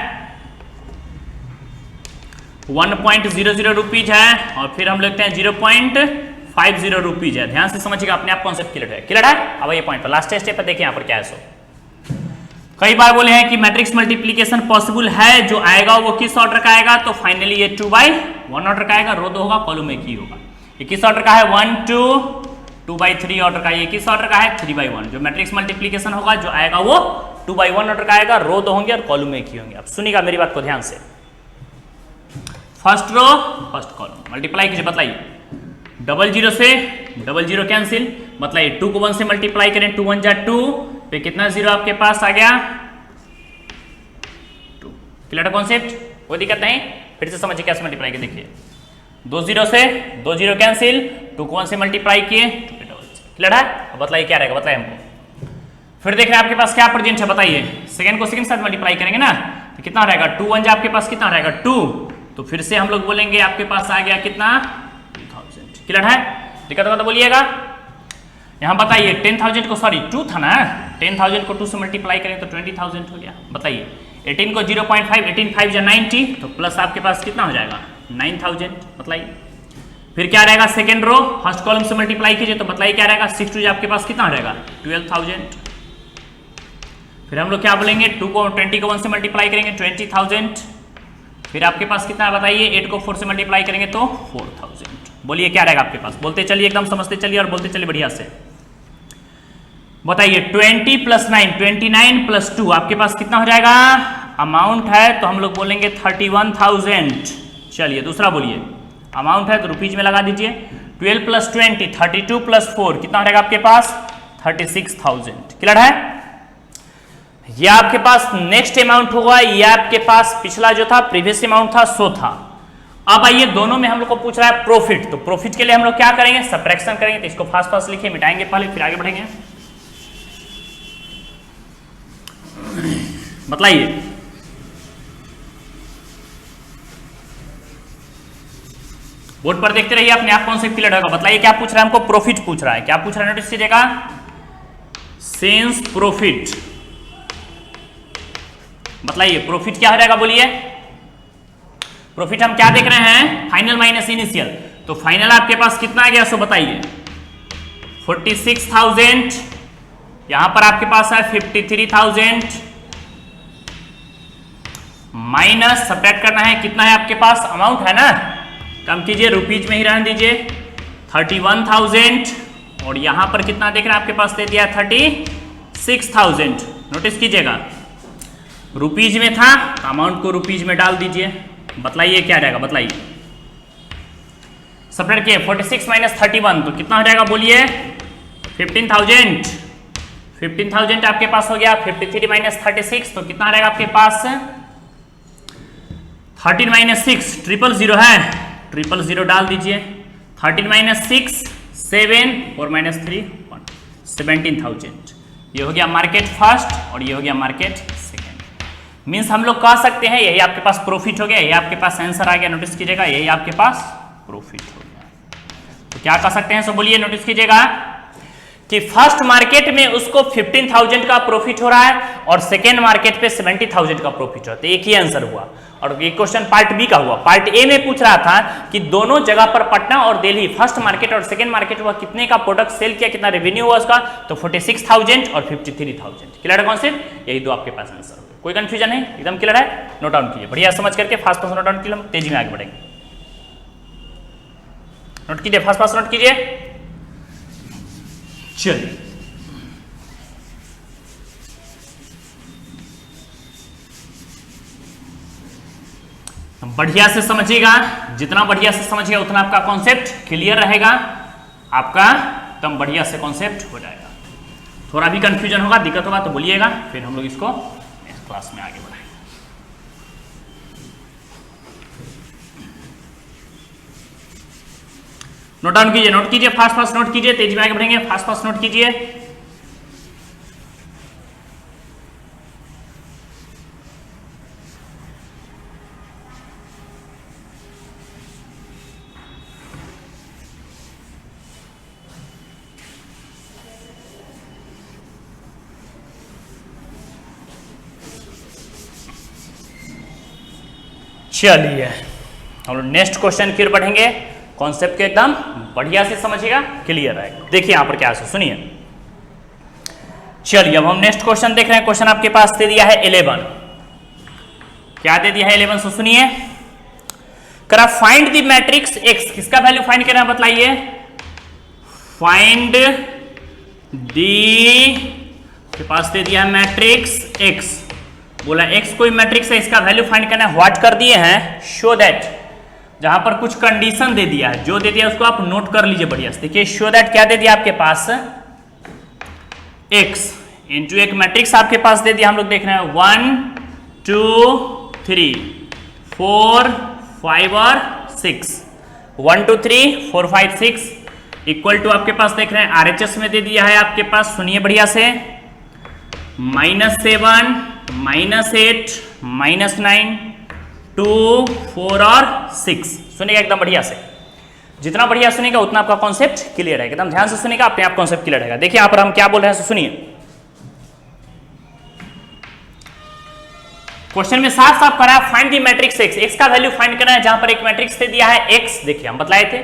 1.00 रुपीज है, और फिर हम लिखते हैं 0.50 रुपीज है। ध्यान से समझिएगा, अपने आप कॉन्सेप्ट क्लियर है। क्लियर है? अब ये पॉइंट पर लास्ट स्टेप पर देखिए यहाँ पर क्या है। सो कई बार बोले हैं कि मैट्रिक्स मल्टीप्लीकेशन पॉसिबल है, जो आएगा वो किस ऑर्डर का आएगा, तो फाइनली ये 2/1 ऑर्डर का आएगा, रो 2 होगा, कॉलम 1 ही होगा। ये किस ऑर्डर का है, 1 2 2/3 ऑर्डर का, ये किस ऑर्डर का है 3/1। जो मैट्रिक्स मल्टीप्लीकेशन होगा जो आएगा वो 2/1 ऑर्डर का आएगा, रो 2 होंगे और कॉलम एक ही होंगे। अब सुनिएगा मेरी बात को ध्यान से, first row first column multiply कीजिए, बताइए 00 से 00 कैंसिल, बताइए 2 को 1 से मल्टीप्लाई करें, 2 1 जा 2, फिर कितना जीरो आपके पास आ गया 2। क्लियर है कॉन्सेप्ट, कोई दिक्कत नहीं, फिर से समझिए कैसे मल्टीप्लाई किए, देखिए 2 0 से 2 0 कैंसिल, 2 को 1 से मल्टीप्लाई किए, क्लियर है। अब बताइए क्या रहेगा, बताइए हमको। फिर देख रहे हैं आपके पास क्या प्रेजेंट है, बताइए सेकंड को सेकंड साथ मल्टीप्लाई करेंगे ना, तो कितना रहेगा 2 1 जा आपके पास कितना रहेगा 2, तो फिर से हम लोग बोलेंगे आपके पास आ गया कितना 2000। क्लियर है, दिक्कत होगा तो बोलिएगा। यहाँ बताइए 10,000 को, सॉरी 2 था ना, 10,000 को 2 से मल्टीप्लाई करें तो 20,000 हो गया। बताइए 18 को 0.5, 18 5 जा 90, तो प्लस आपके पास कितना हो जाएगा 9,000। बताइए फिर क्या रहेगा सेकेंड रो फर्स्ट कॉलम से मल्टीप्लाई कीजिए, तो बताइए क्या रहेगा 6 2 आपके पास कितना रहेगा 12,000। फिर हम लोग क्या बोलेंगे 2 को 20 को 1 से मल्टीप्लाई करेंगे 20,000। फिर आपके पास कितना है बताइए 8 को 4 से मल्टीप्लाई करेंगे तो 4,000। बोलिए क्या रहेगा आपके पास, बोलते चलिए एकदम समझते चलिए और बोलते चलिए बढ़िया से। बताइए 20 + 9 29 + 2 आपके पास कितना हो जाएगा, अमाउंट है तो हम लोग बोलेंगे 31,000। चलिए दूसरा बोलिए, अमाउंट है तो रुपीज में लगा दीजिए, 12 + 20 32 + 4 कितना रहेगा आपके पास 36,000। क्लियर है, ये आपके पास नेक्स्ट अमाउंट होगा, ये आपके पास पिछला जो था प्रीवियस अमाउंट था 100 था। अब आइए दोनों में हम लोग को पूछ रहा है प्रॉफिट, तो प्रॉफिट के लिए हम लोग क्या करेंगे सब्ट्रैक्शन करेंगे, तो इसको फास्ट फास्ट लिखिए, मिटाएंगे पहले फिर आगे बढ़ेंगे। बताइए बोर्ड पर देखते रहिए, अपने आप कौन से क्लियर होगा। बताइए क्या पूछ रहा है हमको, प्रॉफिट पूछ रहा है, क्या पूछ रहा है नोटिस कीजिएगा, सेंस प्रॉफिट। बताइए प्रॉफिट क्या हो जाएगा, बोलिए प्रॉफिट हम क्या देख रहे हैं फाइनल माइनस इनिशियल, तो फाइनल आपके पास कितना आ गया सो बताइए 46,000, यहां पर आपके पास है 53,000, माइनस सब्ट्रैक्ट करना है कितना है आपके पास अमाउंट है ना, कम कीजिए रुपीज में ही रहने दीजिए 31,000, और यहां पर कितना देख रहे हैं आपके पास दे दिया 36,000। नोटिस कीजिएगा रुपीज में था तो अमाउंट को रुपीज में डाल दीजिए। बताइए क्या रहेगा, बताइए सब्ट्रैक्ट किए 46 - 31 तो कितना हो जाएगा बोलिए 15,000। 15,000 आपके पास हो गया, 53 - 36 तो कितना रहेगा आपके पास 13 - 6 000 है, 000 डाल दीजिए, 13 - 6 7 और -3 1 17,000। ये हो गया मार्केट फर्स्ट और ये हो गया मार्केट सेकेंड। मीन्स हम लोग कह सकते हैं यही आपके पास प्रॉफिट हो गया, यही आपके पास आंसर आ गया। नोटिस कीजिएगा यही आपके पास प्रॉफिट हो गया। तो क्या कह सकते हैं सो बोलिए, नोटिस कीजिएगा कि फर्स्ट मार्केट में उसको 15,000 का प्रॉफिट हो रहा है और सेकेंड मार्केट पे 70,000 का प्रॉफिट हो रहा है। तो एक ही आंसर हुआ। और ये क्वेश्चन पार्ट बी का हुआ। पार्ट ए में पूछ रहा था कि दोनों जगह पर पटना और दिल्ली फर्स्ट मार्केट और सेकेंड मार्केट हुआ, कितने का प्रोडक्ट सेल किया, कितना रेवेन्यू हुआ उसका, तो 46,000 और 53,000। क्लियर है कॉन्सेप्ट, यही दो आपके पास आंसर हो। कोई कंफ्यूजन है, एकदम क्लियर है, नोट डाउन कीजिए बढ़िया समझ करके, फास्ट फास्ट नोट डाउन कीजिए, हम तेजी में आगे बढ़ेंगे। नोट कीजिए, फास्ट फास्ट नोट कीजिए। चलिए बढ़िया से समझिएगा, जितना बढ़िया से समझिएगा उतना आपका कॉन्सेप्ट क्लियर रहेगा, आपका एकदम बढ़िया से कॉन्सेप्ट हो जाएगा। थोड़ा भी कंफ्यूजन होगा, दिक्कत होगा तो बोलिएगा, फिर हम लोग इसको नेक्स्ट क्लास में आगे बढ़ाएंगे। नोट डाउन कीजिए, नोट कीजिए, फास्ट फास्ट नोट कीजिए, तेजी में आगे बढ़ेंगे, फास्ट फास्ट नोट कीजिए। चलिए हम लोग नेक्स्ट क्वेश्चन की ओर बढ़ेंगे। कॉन्सेप्ट के एकदम बढ़िया से समझिएगा, क्लियर है। देखिए यहां पर क्या है, सुनिए। चलिए अब हम नेक्स्ट क्वेश्चन देख रहे हैं। क्वेश्चन आपके पास दे दिया है 11। क्या दे दिया है 11 सो सुनिए। करा फाइंड द मैट्रिक्स एक्स, किसका वैल्यू फाइंड करना है बताइए। फाइंड दी के पास दे दिया है मैट्रिक्स एक्स, बोला एक्स कोई मैट्रिक्स है, इसका वैल्यू फाइंड करना है। व्हाट कर दिए हैं, शो दैट, जहां पर कुछ कंडीशन दे दिया है, जो दे दिया उसको आप नोट कर लीजिए बढ़िया से। देखिए शो दैट क्या दे दिया आपके पास, एक्स इंटू एक मैट्रिक्स आपके पास दे दिया, हम लोग देख रहे हैं 1 2 3 4 5 और 6, 1 2 3 4 5 6 इक्वल टू आपके पास देख रहे हैं आरएचएस में दे दिया है आपके पास, सुनिए बढ़िया से, -7 -8 -9 2 4 और 6। सुनिएगा एकदम बढ़िया से, जितना बढ़िया सुनिएगा उतना आपका कॉन्सेप्ट क्लियर है, एकदम ध्यान से सुनिएगा, अपने आप कॉन्सेप्ट क्लियर रहेगा। देखिए यहां पर हम क्या बोल रहे हैं, सुनिए क्वेश्चन में साफ साफ करा है find the matrix x, X का वैल्यू फाइंड करना है, जहां पर एक मैट्रिक्स दे दिया है एक्स। देखिए हम बतलाए थे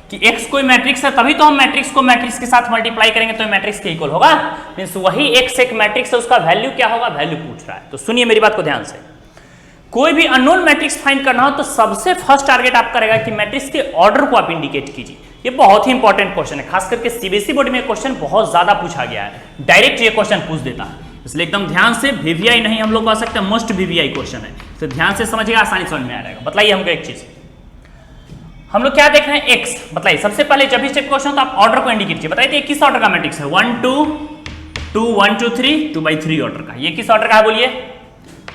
कि एक्स कोई मैट्रिक्स है, तभी तो हम मैट्रिक्स को मैट्रिक्स के साथ मल्टीप्लाई करेंगे तो मैट्रिक्स के इक्वल होगा, मींस वही एक्स एक मैट्रिक्स है, उसका वैल्यू क्या होगा, वैल्यू पूछ रहा है। तो सुनिए मेरी बात को ध्यान से, कोई भी अननोन मैट्रिक्स फाइंड करना हो तो सबसे फर्स्ट टारगेट आपका रहेगा कि मैट्रिक्स के ऑर्डर को आप इंडिकेट कीजिए। ये बहुत ही इंपॉर्टेंट क्वेश्चन है, खास करके सीबीएसई बोर्ड में क्वेश्चन बहुत ज्यादा पूछा गया है, डायरेक्ट ये क्वेश्चन पूछ देता है, इसलिए एकदम ध्यान से, वीवीआई नहीं हम लोग कह सकते, मोस्ट वीवीआई क्वेश्चन है, तो ध्यान से समझिएगा, आसानी समझ में आ जाएगा। बताइए हमको एक चीज, हम लोग क्या देख रहे हैं, एक्स। बताइए सबसे पहले जब भी स्टेप क्वेश्चन तो आप ऑर्डर को इंडिकेट कीजिए। बताइए किस ऑर्डर का मैट्रिक्स है, 1 2 2 1 2 3 2/3 ऑर्डर का, ये किस ऑर्डर का है बोलिए,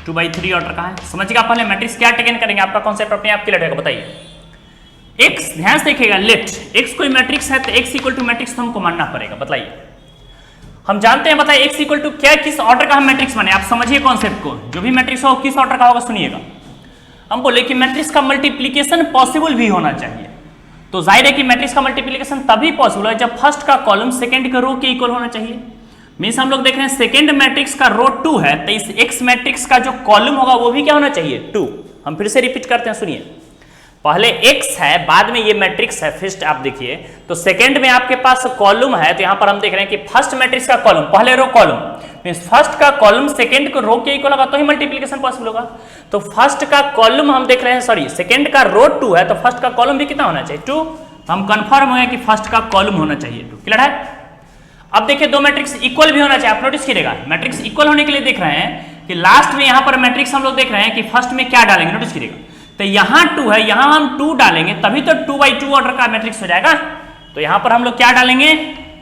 2/3 ऑर्डर का है। समझिएगा पहले मैट्रिक्स क्या टेकन करेंगे, आपका कॉन्सेप्ट अपने आप क्लियर रहेगा। बताइए एक्स, ध्यान से देखिएगा, लेट एक्स कोई मैट्रिक्स है तो एक्स इक्वल टू मैट्रिक्स तो हमको मानना पड़ेगा। बताइए हम जानते हैं, बताइए एक्स इक्वल टू क्या, किस ऑर्डर का हम मैट्रिक्स माने, आप समझिए कॉन्सेप्ट को, जो भी मैट्रिक्स हो किस ऑर्डर का होगा। सुनिएगा हम बोले कि मैट्रिक्स का मल्टीप्लीकेशन पॉसिबल भी होना चाहिए, तो जाहिर है कि मैट्रिक्स का मल्टीप्लीकेशन तभी पॉसिबल है जब फर्स्ट का कॉलम सेकंड के रो के इक्वल होना चाहिए। मींस हम लोग देख रहे हैं सेकंड मैट्रिक्स का रो 2 है, तो इस एक्स मैट्रिक्स का जो कॉलम होगा वो भी क्या होना चाहिए, 2। हम फिर से रिपीट करते हैं, सुनिए, पहले एक्स है, बाद में ये मैट्रिक्स है, फिस्ट आप देखिए, तो सेकंड में आपके पास कॉलम है, तो यहां पर हम देख रहे हैं कि फर्स्ट मैट्रिक्स का कॉलम, पहले रो कॉलम, मींस फर्स्ट का कॉलम सेकंड को रो के इक्वल होगा तो ही मल्टीप्लिकेशन पॉसिबल होगा। तो फर्स्ट का कॉलम हम देख रहे हैं, सॉरी सेकंड का रो 2 है, तो फर्स्ट का कॉलम भी कितना होना चाहिए, 2। हम कंफर्म हो गया कि फर्स्ट का कॉलम होना चाहिए 2। क्लियर है। अब देखिए दो मैट्रिक्स इक्वल भी होना चाहिए, आप नोटिस कीजिएगा, मैट्रिक्स इक्वल होने के लिए देख रहे हैं कि लास्ट में यहां पर मैट्रिक्स हम लोग देख रहे हैं कि फर्स्ट में क्या डालेंगे, नोटिस कीजिएगा, तो यहां 2 है, यहां हम 2 डालेंगे तभी तो 2/2 ऑर्डर का मैट्रिक्स हो जाएगा, तो यहां पर हम लोग क्या डालेंगे,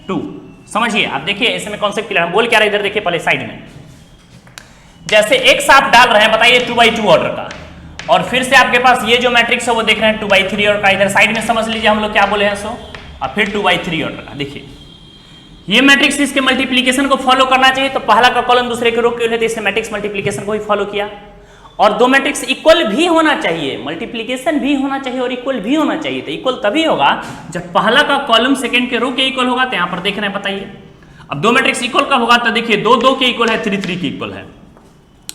2। समझिए आप देखिए इसमें कॉन्सेप्ट क्लियर, हम बोल क्या रहे इधर देखिए पहले साइड में, जैसे एक्स आप डाल रहे हैं, बताइए 2/2 ऑर्डर का, और फिर से आपके पास ये जो मैट्रिक्स है वो देख रहे हैं 2/3 ऑर्डर का, इधर साइड में समझ लीजिए हम लोग क्या बोले हैं सो, और फिर 2/3 ऑर्डर का। देखिए ये मैट्रिक्स इसके मल्टीप्लिकेशन को फॉलो करना चाहिए, तो पहला का कॉलम दूसरे के रो के लिए, तो इसने मैट्रिक्स मल्टीप्लिकेशन को ही फॉलो किया, और दो मैट्रिक्स इक्वल भी होना चाहिए, मल्टीप्लिकेशन भी होना चाहिए और इक्वल भी होना चाहिए, तो इक्वल तभी होगा जब पहला का कॉलम सेकंड के रो के इक्वल होगा, तो यहां पर देख रहे हैं, बताइए अब दो मैट्रिक्स इक्वल कब होगा, तो देखिए 2 2 के इक्वल है, 3 3 के इक्वल है।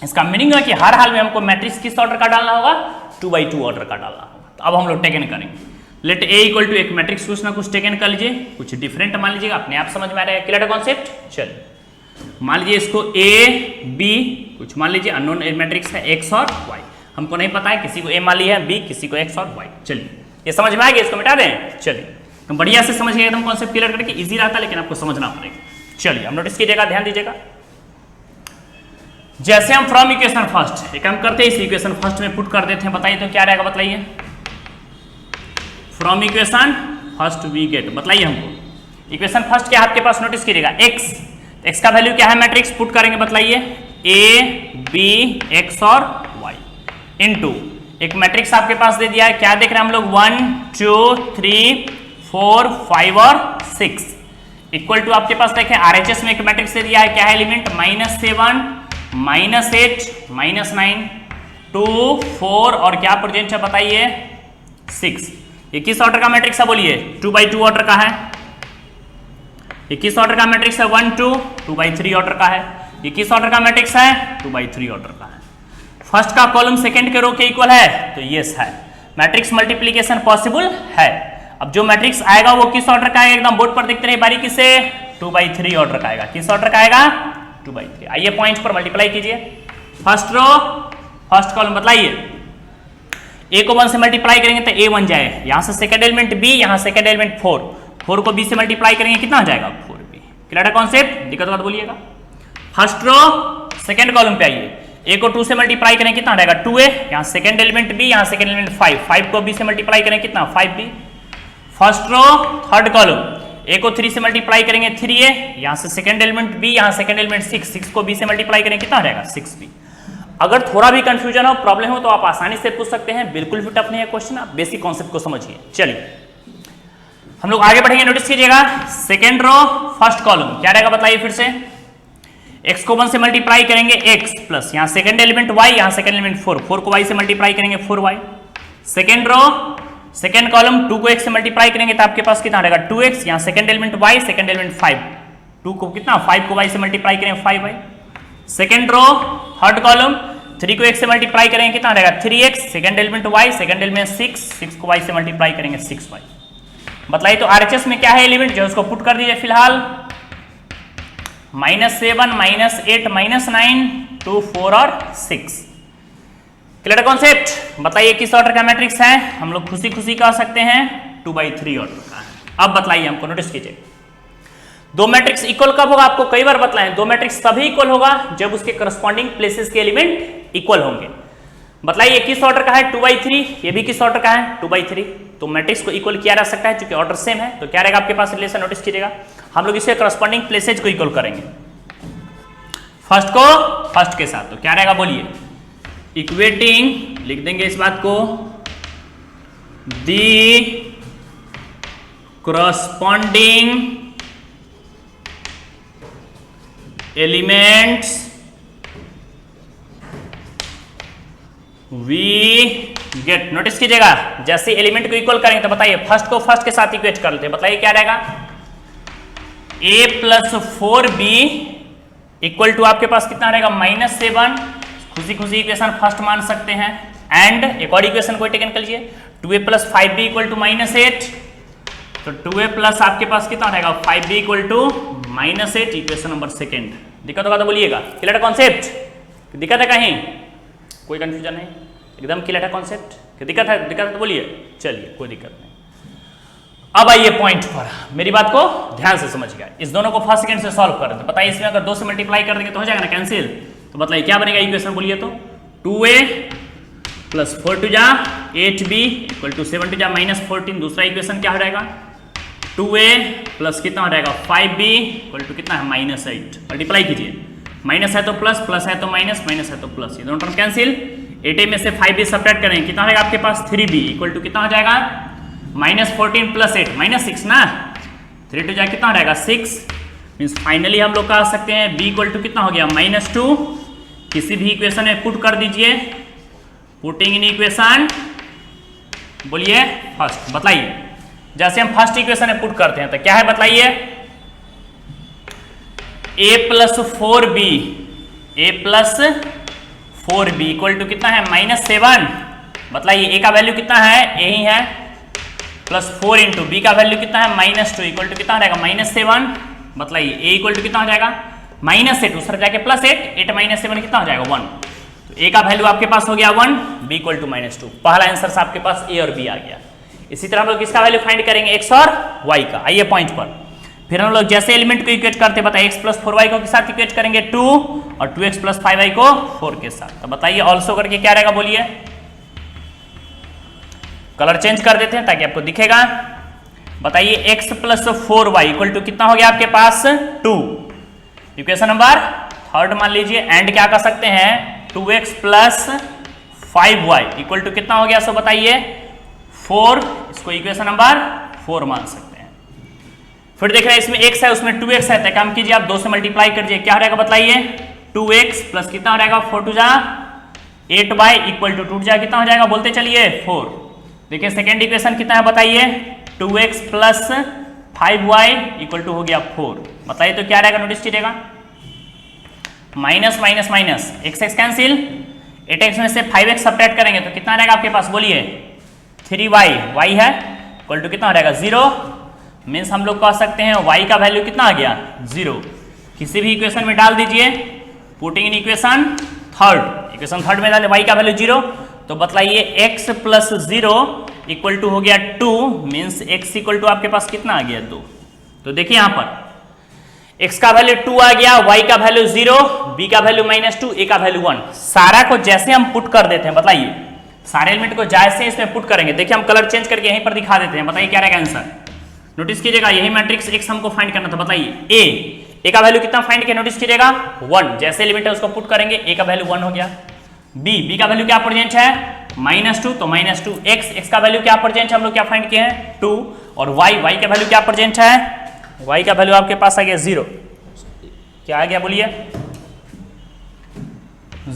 इसका मीनिंग है कि हर हाल में हमको मैट्रिक्स किस ऑर्डर का डालना होगा, 2/2 ऑर्डर का डालना होगा। तो अब हम लोग टेकन करेंगे, लेट ए इक्वल टू एक मैट्रिक्स कुछ ना कुछ टेकन कर लीजिए, कुछ डिफरेंट मान लीजिएगा, अपने आप समझ में आ रहा है, क्लियर कॉन्सेप्ट। चलिए मान लीजिए इसको ए बी कुछ मान लीजिए, अननोन मैट्रिक्स है एक्स और वाई, हमको नहीं पता है, किसी को ए मान लिया है, बी किसी को एक्स और वाई। चलिए ये समझ में आ गया, इसको मिटा दें। चलिए तो बढ़िया से समझिए, एकदम कॉन्सेप्ट क्लियर करके, इजी रहता है लेकिन आपको समझना पड़ेगा। चलिए हम नोटिस कीजिएगा, ध्यान दीजिएगा, जैसे हम फ्रॉम इक्वेशन फर्स्ट एक काम करते हैं, इस इक्वेशन फर्स्ट में पुट कर देते हैं, बताइए तो क्या रहेगा, बताइए from equation first we get, बताइए हमको इक्वेशन फर्स्ट क्या है आपके पास, नोटिस कीजिएगा एक्स, एक्स का वैल्यू क्या है, मैट्रिक्स पुट करेंगे, बताइए ए बी एक्स और वाई इनटू एक मैट्रिक्स आपके पास दे दिया है, क्या देख रहे हैं हम लोग 1 2 3 4 5 और 6 इक्वल टू आपके पास देखें आरएचएस में एक मैट्रिक्स दे दिया है, क्या है एलिमेंट, -7 -8 -9 2 4 और क्या प्रेजेंट है बताइए 6। ये किस ऑर्डर का मैट्रिक्स है बोलिए, 2/2 ऑर्डर का है। ये किस ऑर्डर का मैट्रिक्स है, 1 2 2/3 ऑर्डर का है। ये किस ऑर्डर का मैट्रिक्स है, 2/3 ऑर्डर का है। फर्स्ट का कॉलम सेकंड के रो के इक्वल है, तो यस है, मैट्रिक्स मल्टीप्लिकेशन पॉसिबल है। अब जो मैट्रिक्स आएगा वो किस ऑर्डर का है, एकदम बोर्ड पर देखते रहिए बारीकी से, 2/3 ऑर्डर का आएगा। किस ऑर्डर का आएगा, 2/3। आइए पॉइंट पर मल्टीप्लाई कीजिए, फर्स्ट रो फर्स्ट कॉलम, बताइए ए को 1 से मल्टीप्लाई करेंगे तो ए 1 जाए, यहां से सेकंड एलिमेंट बी, यहां सेकंड एलिमेंट 4 4 को b से मल्टीप्लाई करेंगे कितना हो जाएगा 4b। क्लियर है कॉन्सेप्ट? दिक्कत होगा तो बोलिएगा। फर्स्ट रो सेकंड कॉलम पे आइए, a को 2 से मल्टीप्लाई करें कितना रहेगा 2a, यहाँ सेकंड एलिमेंट b, यहाँ सेकंड एलिमेंट 5 को b से मल्टीप्लाई करें कितना 5b। First row third column, a को 3 से मल्टीप्लाई करेंगे 3a, यहाँ से सेकंड एलिमेंट b, यहाँ सेकंड एलिमेंट 6 को b से मल्टीप्लाई करें कितना रहेगा 6b। अगर थोड़ा भी कंफ्यूजन हो, प्रॉब्लम हो तो आप आसानी से पूछ सकते हैं, बिल्कुल भी टफ नहीं है क्वेश्चन, आप बेसिक कॉन्सेप्ट को समझिए। चलिए हम लोग आगे बढ़ेंगे, नोटिस कीजिएगा सेकेंड रो फर्स्ट कॉलम क्या रहेगा बताइए फिर से। x को 1 से मल्टीप्लाई करेंगे x प्लस यहाँ सेकंड एलिमेंट y, यहाँ सेकंड एलिमेंट 4 को y से मल्टीप्लाई करेंगे 4y। Second row second column 2 को x से मल्टीप्लाई करेंगे तो आपके पास कितना रहेगा 2x, यहाँ second element y, second element 5, 2 को कितना 5 को y से मल्टीप्लाई करेंगे 5y। Second row third column 3 को x से मल्टीप्लाई करेंगे कितना रहेगा 3x, second element y, second element 6 को y से मल्टीप्लाई करेंगे 6y। बताइए तो RHS में क्या है एलिमेंट, जो उसको पुट कर दीजिए फिलहाल, -7, -8, -9, 2, 4 और 6। Clear concept? बताइए किस ऑर्डर का मैट्रिक्स है, हम लोग खुशी खुशी कह सकते हैं 2/3 ऑर्डर का है। अब बताइए हमको, नोटिस कीजिए दो मैट्रिक्स इक्वल कब होगा, आपको कई बार बताएं, दो मैट्रिक्स तभी इक्वल होगा जब उसके करस्पॉन्डिंग प्लेसेस के एलिमेंट इक्वल होंगे। बताइए किस ऑर्डर का है 2/3, ये भी किस ऑर्डर का है 2/3, तो मैट्रिक्स को इक्वल किया जा सकता है क्योंकि ऑर्डर सेम है। तो क्या रहेगा आपके पास रिलेशन, नोटिस कीजिएगा हम लोग इसके करस्पॉन्डिंग प्लेसेज को इक्वल करेंगे, फर्स्ट को फर्स्ट के साथ। तो क्या रहेगा बोलिए, इक्वेटिंग, लिख देंगे इस बात को, the corresponding elements we get. Notice कीजिएगा जैसे एलिमेंट को इक्वल करेंगे तो बताइए फर्स्ट को फर्स्ट के साथ इक्वेट कर लेते हैं। बताइए क्या रहेगा, a + 4b इक्वल टू आपके पास कितना रहेगा -7, खुशी खुशी इक्वेशन फर्स्ट मान सकते हैं, एंड एक और इक्वेशन को टेकन कर लीजिए 2a + 5b इक्वल टू -8, तो 2a प्लस आपके पास कितना रहेगा 5b equal to -8, equation number second. दिक्कत होगा तो बोलिएगा। क्लियर है कॉन्सेप्ट? दिक्कत है कहीं, कोई कंफ्यूजन नहीं, एकदम क्लियर है कॉन्सेप्ट? दिक्कत है तो बोलिए। चलिए कोई दिक्कत नहीं। अब आइए पॉइंट पर, मेरी बात को ध्यान से समझिएगा, इस दोनों को फर्स्ट सेकंड से सॉल्व कर रहे थे। बताइए इसमें अगर 2 से मल्टीप्लाई कर देंगे तो हो जाएगा ना कैंसिल, तो बताइए क्या बनेगा इक्वेशन बोलिए तो, 2a + 4 × 8b इक्वल टू 7 × -14। दूसरा इक्वेशन क्या हो जाएगा 2a प्लस कितना हो जाएगा 5b इक्वल टू कितना है -8। मल्टीप्लाई कीजिए, माइनस है तो प्लस, प्लस है तो माइनस, माइनस है तो प्लस, ये दोनों टर्म कैंसिल। 8a में से 5b सब्ट्रैक्ट करेंगे कितना रहेगा आपके पास 3b इक्वल टू कितना हो जाएगा -14 + 8 -6 ना, 3 टू जाए कितना रहेगा 6। मीन्स फाइनली हम लोग कह सकते हैं b इक्वल टू कितना हो गया -2। किसी भी इक्वेशन में पुट कर दीजिए, पुटिंग इन इक्वेशन बोलिए फर्स्ट। बताइए जैसे हम फर्स्ट इक्वेशन में पुट करते हैं तो क्या है बताइए, a + 4b, a + 4b equal to कितना है -7। बताइए a का वैल्यू कितना है, यही है, प्लस 4 इंटू b का वैल्यू कितना है -2 इक्वल टू कितना रहेगा -7। बताइए a इक्वल टू कितना हो जाएगा -8, दूसरा जाके +8, 8 - 7 कितना हो जाएगा 1। तो a का वैल्यू आपके पास हो गया 1, b इक्वल टू -2। पहला आंसर से आपके पास a और b आ गया। इसी तरह हम लोग किसका वैल्यू फाइंड करेंगे x और y का। आइए पॉइंट पर, फिर हम लोग जैसे एलिमेंट को इक्वेट करते हैं, बताइए x + 4y को के साथ इक्वेट करेंगे 2 और 2x + 5y को 4 के साथ। तो बताइए ऑल्सो करके क्या रहेगा बोलिए, कलर चेंज कर देते हैं ताकि आपको दिखेगा। बताइए x + 4y इक्वल टू कितना हो गया आपके पास 2, इक्वेशन नंबर थर्ड मान लीजिए, एंड क्या कर सकते हैं 2x + 5y इक्वल टू कितना हो गया, सो बताइए 4, इसको इक्वेशन नंबर 4 मान सकते हैं। फिर देख रहे हैं इसमें x है उसमें 2x है, तो काम कीजिए आप 2 से मल्टीप्लाई कर दीजिए, क्या रहेगा बताइए 2x प्लस कितना हो जाएगा 4 टू जा 8y इक्वल टू 2 जा कितना हो जाएगा बोलते चलिए 4। देखिए सेकेंड इक्वेशन कितना है बताइए 2x + 5y इक्वल टू हो गया 4। बताइए तो क्या रहेगा, नोटिस कीजिएगा, minus minus minus x cancel, 8x में से 5x सब्ट्रैक्ट करेंगे तो कितना रहेगा आपके पास बोलिए 3y, y है इक्वल टू कितना रहेगा 0। मीन्स हम लोग कह सकते हैं y का वैल्यू कितना आ गया 0। किसी भी इक्वेशन में डाल दीजिए, पुटिंग इन इक्वेशन थर्ड में डाले y का वैल्यू 0। तो बताइए x + 0 इक्वल टू हो गया 2 मीन्स x इक्वल टू आपके पास कितना आ गया 2। तो देखिए यहां पर x का वैल्यू 2 आ गया, y का वैल्यू 0, b का वैल्यू -2, a का वैल्यू 1। सारा को जैसे हम पुट कर देते हैं, बताइए सारे एलिमेंट को जैसे इसमें पुट करेंगे, देखिए हम कलर चेंज करके यहीं पर दिखा देते हैं, बताइए क्या रहेगा आंसर। नोटिस कीजिएगा यही मैट्रिक्स x हमको फाइंड करना था, बताइए a का वैल्यू कितना फाइंड किया, नोटिस कीजिएगा 1, जैसे एलिमेंट है उसको पुट करेंगे, a का वैल्यू 1 हो गया। b का वैल्यू क्या प्रेजेंट है -2, तो -2, x का वैल्यू क्या प्रेजेंट है, हम लोग क्या फाइंड किए हैं 2, और y का वैल्यू क्या प्रेजेंट है, y का वैल्यू आपके पास आ गया 0, क्या आ गया बोलिए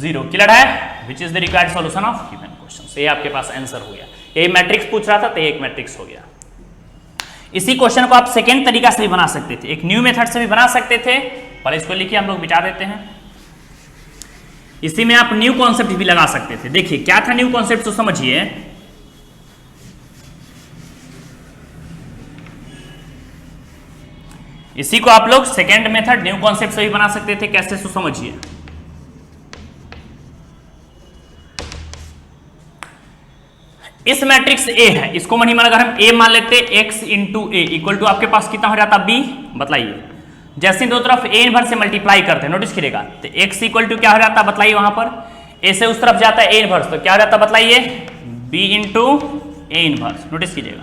0। क्लियर है, विच is the required solution of given question. ये आपके पास आंसर हो गया, ये मैट्रिक्स पूछ रहा था तो एक मैट्रिक्स हो गया। इसी क्वेश्चन को आप सेकेंड तरीका से भी बना सकते थे, एक न्यू मेथड से भी बना सकते थे, पर इसको लिखिए हम लोग मिटा देते हैं। इसी में आप न्यू कॉन्सेप्ट भी लगा सकते थे। देखिए क्या था न्यू कॉन्सेप्ट, तो समझिए इसी को आप लोग सेकेंड मेथड न्यू कॉन्सेप्ट से भी बना सकते थे। कैसे, तो समझिए इस मैट्रिक्स A है, इसको मनी अगर हम A मान लेते x into A equal to आपके पास कितना हो जाता B, बताइए जैसे दो तरफ A इनवर्स से मल्टीप्लाई करते हैं, नोटिस करिएगा तो x इक्वल टू क्या हो जाता है, बताइए वहां पर A से उस तरफ जाता है A इनवर्स, तो क्या हो जाता है बताइए B into A inverse. Notice कीजिएगा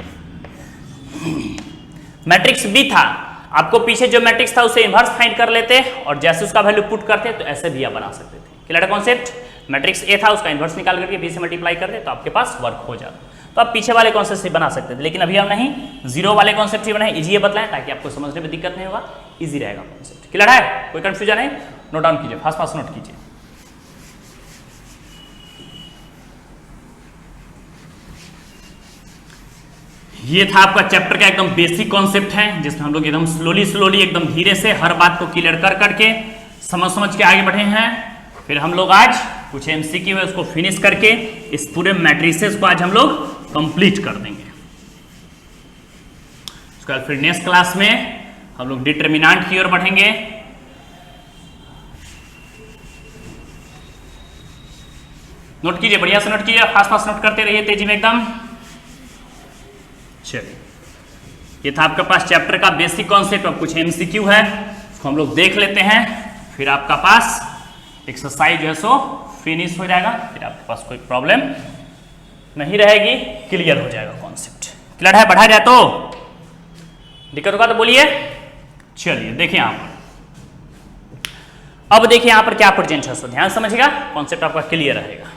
मैट्रिक्स B था, आपको पीछे जो मैट्रिक्स था उसे इनवर्स फाइंड कर लेते और जैसे उसका वैल्यू पुट करते तो ऐसे भी आप बना सकते थे। क्लियर कॉन्सेप्ट, मैट्रिक्स ए था उसका इनवर्स निकाल करके बी से मल्टीप्लाई कर दे तो आपके पास वर्क हो जाता। तो आप पीछे वाले कॉन्सेप्ट से बना सकते थे, लेकिन अभी हम नहीं जीरो वाले कॉन्सेप्ट ही बनाए, इजी बतलाएं ताकि आपको समझने में दिक्कत नहीं होगा, इजी रहेगा कॉन्सेप्ट। क्लियर है, कोई कंफ्यूजन है, नोट डाउन कीजिए, फास्ट फास्ट नोट कीजिए। ये था आपका चैप्टर का एकदम बेसिक कॉन्सेप्ट है, जिसमें हम लोग एकदम स्लोली एकदम धीरे से हर बात को क्लियर कर करके समझ के आगे बढ़े हैं। फिर हम लोग आज कुछ एमसीक्यू है उसको फिनिश करके इस पूरे मैट्रिसेस को आज हम लोग कंप्लीट कर देंगे। उसके बाद फिर नेक्स्ट क्लास में हम लोग डिटरमिनेंट की ओर बढ़ेंगे। नोट कीजिए, बढ़िया से नोट कीजिए, फास्ट फास्ट नोट करते रहिए तेजी में एकदम। चलिए ये था आपके पास चैप्टर का बेसिक कॉन्सेप्ट, अब कुछ एमसीक्यू है उसको हम लोग देख लेते हैं, फिर आपका पास एक्सरसाइज जो है सो फिनिश हो जाएगा, फिर आपके पास कोई प्रॉब्लम नहीं रहेगी, क्लियर हो जाएगा कॉन्सेप्ट। क्लियर है, बढ़ा जाए तो दिक्कत होगा तो बोलिए। चलिए देखिए यहां पर, अब देखिए यहां पर क्या प्रेजेंट है, सो ध्यान समझिएगा, कॉन्सेप्ट आपका क्लियर रहेगा।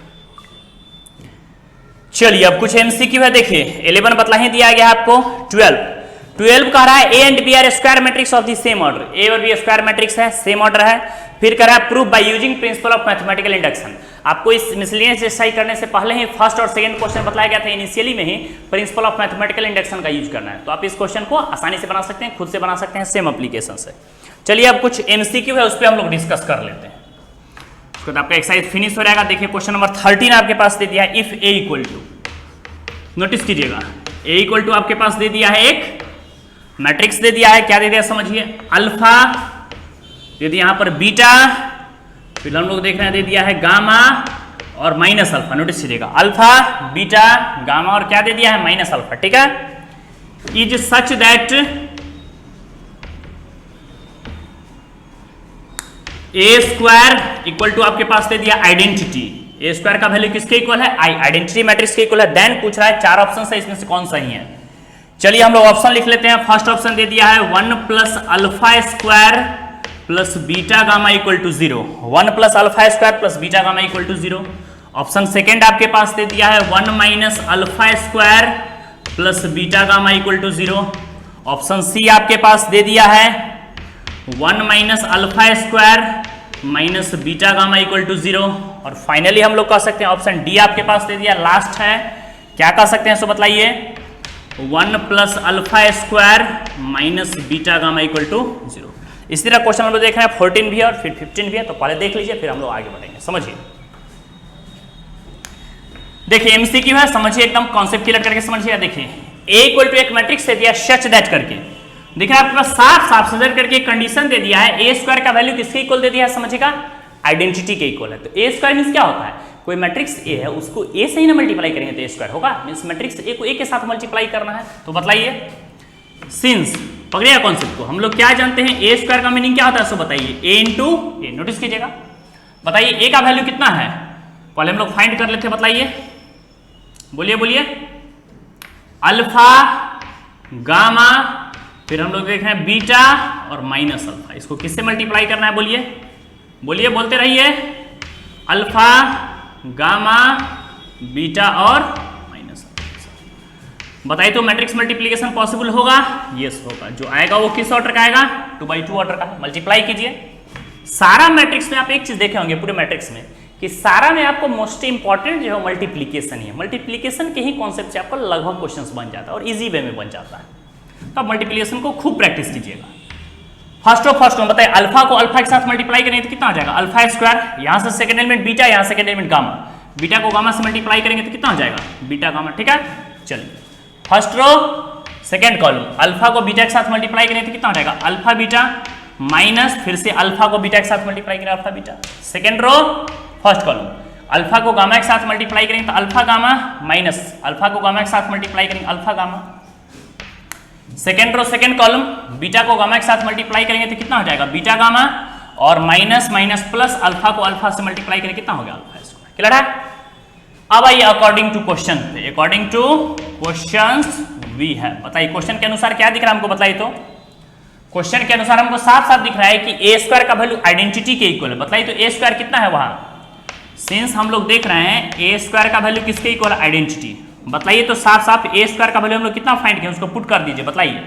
चलिए अब कुछ एमसीक्यू है, देखिए 11 बतला ही दिया गया है आपको, 12 कह रहा है A and B are square matrix of the same order, A और बी स्क्वायर मैट्रिक्स है, सेम ऑर्डर है। फिर कह रहा है prove by using principle of mathematical induction. आपको इस मिसलेनियस एक्सरसाइज करने से पहले ही फर्स्ट और सेकंड क्वेश्चन बताया गया था, इनिशियली में ही प्रिंसिपल ऑफ मैथमेटिकल इंडक्शन का यूज करना है, तो आप इस क्वेश्चन को आसानी से बना सकते हैं, खुद से बना सकते हैं सेम एप्लीकेशन से। चलिए अब कुछ एमसीक्यू है उस पर हम लोग डिस्कस कर लेते हैं, उसके बाद आपका एक्सरसाइज फिनिश हो जाएगा। देखिए क्वेश्चन नंबर 13 आपके पास दे दिया है, if A equal to, notice कीजिएगा ए इक्वल टू आपके पास दे दिया है एक मैट्रिक्स दे दिया है, क्या दे दिया समझिए, अल्फा दे दिया यहां पर बीटा, फिर हम लोग देख रहे हैं दे दिया है गामा और माइनस अल्फा। नोटिस कीजिएगा अल्फा बीटा गामा और क्या दे दिया है माइनस अल्फा, ठीक है। Is such that A square equal to आपके पास दे दिया आइडेंटिटी, ए स्क्वायर का वैल्यू किसके इक्वल है, आइडेंटिटी मैट्रिक्स के इक्वल है। देन पूछ रहा है 4 ऑप्शन है, इसमें से कौन सही है। चलिए हम लोग ऑप्शन लिख लेते हैं। फर्स्ट ऑप्शन दे दिया है 1 plus alpha square plus beta gamma equal to 0, 1 plus alpha square plus beta gamma equal to 0। Option second आपके पास दे दिया है 1 minus alpha square plus beta gamma equal to 0। Option C आपके पास दे दिया है 1 minus alpha square minus beta gamma equal to 0। और फाइनली हम लोग कह सकते हैं ऑप्शन डी आपके पास दे दिया, लास्ट है, क्या कह सकते हैं सो बताइए, 1 plus alpha square minus beta gamma equal to 0। इसी तरह क्वेश्चन हम लोग देख रहे हैं 14 भी है और फिर 15 भी है, तो पहले देख लीजिए फिर हम लोग आगे बढ़ेंगे। समझिए, देखिए एमसीक्यू है, समझिए एकदम कॉन्सेप्ट क्लियर करके समझिए। देखिए ए इक्वल टू एक मैट्रिक्स दे दिया सच दैट करके, देखिए आपके पास साफ समझ करके कंडीशन दे दिया है, ए स्क्वायर का वैल्यू किसके इक्वल दे दिया है समझिएगा, आइडेंटिटी के इक्वल है। तो ए स्क्वायर मींस क्या होता है, कोई मैट्रिक्स ए है उसको ए से ही ना मल्टीप्लाई करेंगे तो ए स्क्वायर होगा, मीन्स मैट्रिक्स ए को ए के साथ मल्टीप्लाई करना है। तो बतलाइए, सिंस पकड़िएगा कॉन्सेप्ट को, हम लोग क्या जानते हैं ए स्क्वायर का मीनिंग क्या होता है, सो बताइए ए इंटू ए। नोटिस कीजिएगा, बताइए ए का वैल्यू कितना है, पहले हम लोग फाइंड कर लेते हैं, बताइए, बोलिए बोलिए, अल्फा, गामा, फिर हम लोग देख रहे हैं बीटा और माइनस अल्फा। इसको किससे मल्टीप्लाई करना है, बोलिए बोलिए, बोलते रहिए, अल्फा, गामा, बीटा और माइनस अल्फा। बताइए तो मैट्रिक्स मल्टीप्लिकेशन पॉसिबल होगा? यस होगा। जो आएगा वो किस ऑर्डर का आएगा? 2x2 ऑर्डर का। मल्टीप्लाई कीजिए सारा मैट्रिक्स में। आप एक चीज देखे होंगे पूरे मैट्रिक्स में कि सारा में आपको मोस्ट इंपॉर्टेंट जो है मल्टीप्लिकेशन ही है। मल्टीप्लिकेशन के ही कॉन्सेप्ट से आपको लगभग क्वेश्चंस बन जाता है और इजी वे में बन जाता है। तो आप मल्टीप्लिकेशन को खूब प्रैक्टिस कीजिएगा। फर्स्ट में बताइए, अल्फा को अल्फा के साथ मल्टीप्लाई करेंगे तो कितना हो जाएगा? अल्फा स्क्वायर, यहां से सेकंड एलिमेंट बीटा, यहां सेकंड एलिमेंट गामा, बीटा को गामा से मल्टीप्लाई करेंगे तो कितना हो जाएगा? Beta gamma. ठीक है, चलिए first row second column, alpha को बीटा के साथ मल्टीप्लाई करेंगे तो कितना हो जाएगा? अल्फा बीटा माइनस फिर से अल्फा को बीटा के साथ मल्टीप्लाई करेंगे alpha beta. Second row first column, alpha को गामा के साथ मल्टीप्लाई करेंगे तो अल्फा गामा माइनस अल्फा को गामा के साथ मल्टीप्लाई करेंगे alpha gamma. Second row second column, beta को गामा के साथ मल्टीप्लाई करेंगे तो कितना हो जाएगा? बीटा गामा और माइनस माइनस प्लस अल्फा को अल्फा से मल्टीप्लाई करेंगे कितना हो गया? Alpha square. क्लियर है? अब आइए अकॉर्डिंग टू क्वेश्चन पे, अकॉर्डिंग टू क्वेश्चंस वी है। बताइए क्वेश्चन के अनुसार क्या दिख रहा है हमको, बताइए तो। क्वेश्चन के अनुसार हमको साफ साफ दिख रहा है कि ए स्क्वायर का वैल्यू आइडेंटिटी के इक्वल है। बताइए तो ए स्क्वायर कितना है वहां? सिंस हम लोग देख रहे हैं ए स्क्वायर का वैल्यू किसके इक्वल है? आइडेंटिटी। बताइए तो साफ साफ ए स्क्वायर का वैल्यू हम लोग कितना फाइंड किया, उसको पुट कर दीजिए। बताइए,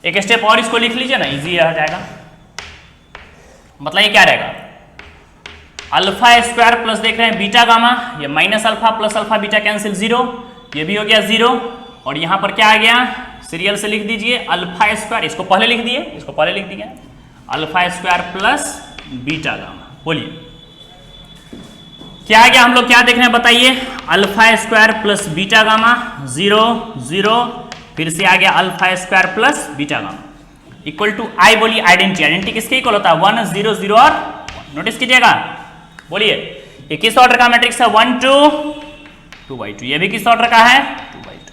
एक स्टेप और इसको लिख लीजिए ना, इजी रह जाएगा। बताइए क्या रहेगा? अल्फा स्क्वायर प्लस देख रहे हैं बीटा गामा, ये minus alpha plus alpha beta cancel 0, ये भी हो गया 0, और यहां पर क्या आ गया? सीरियल से लिख दीजिए अल्फा स्क्वायर, इसको पहले लिख दिए, इसको पहले लिख दिए, alpha square plus beta gamma. बोलिए क्या आ गया? हम लोग क्या देख रहे हैं बताइए? Alpha square plus beta gamma 0 0, फिर से आ गया alpha square plus beta gamma equal to I. बोलिए आइडेंटिटी, आइडेंटिटी किसके इक्वल होता है? 1 0 0 और 1। नोटिस कीजिएगा, बोलिए ये किस ऑर्डर का मैट्रिक्स है? 1 2 2/2। ये भी किस ऑर्डर का है? 2/2।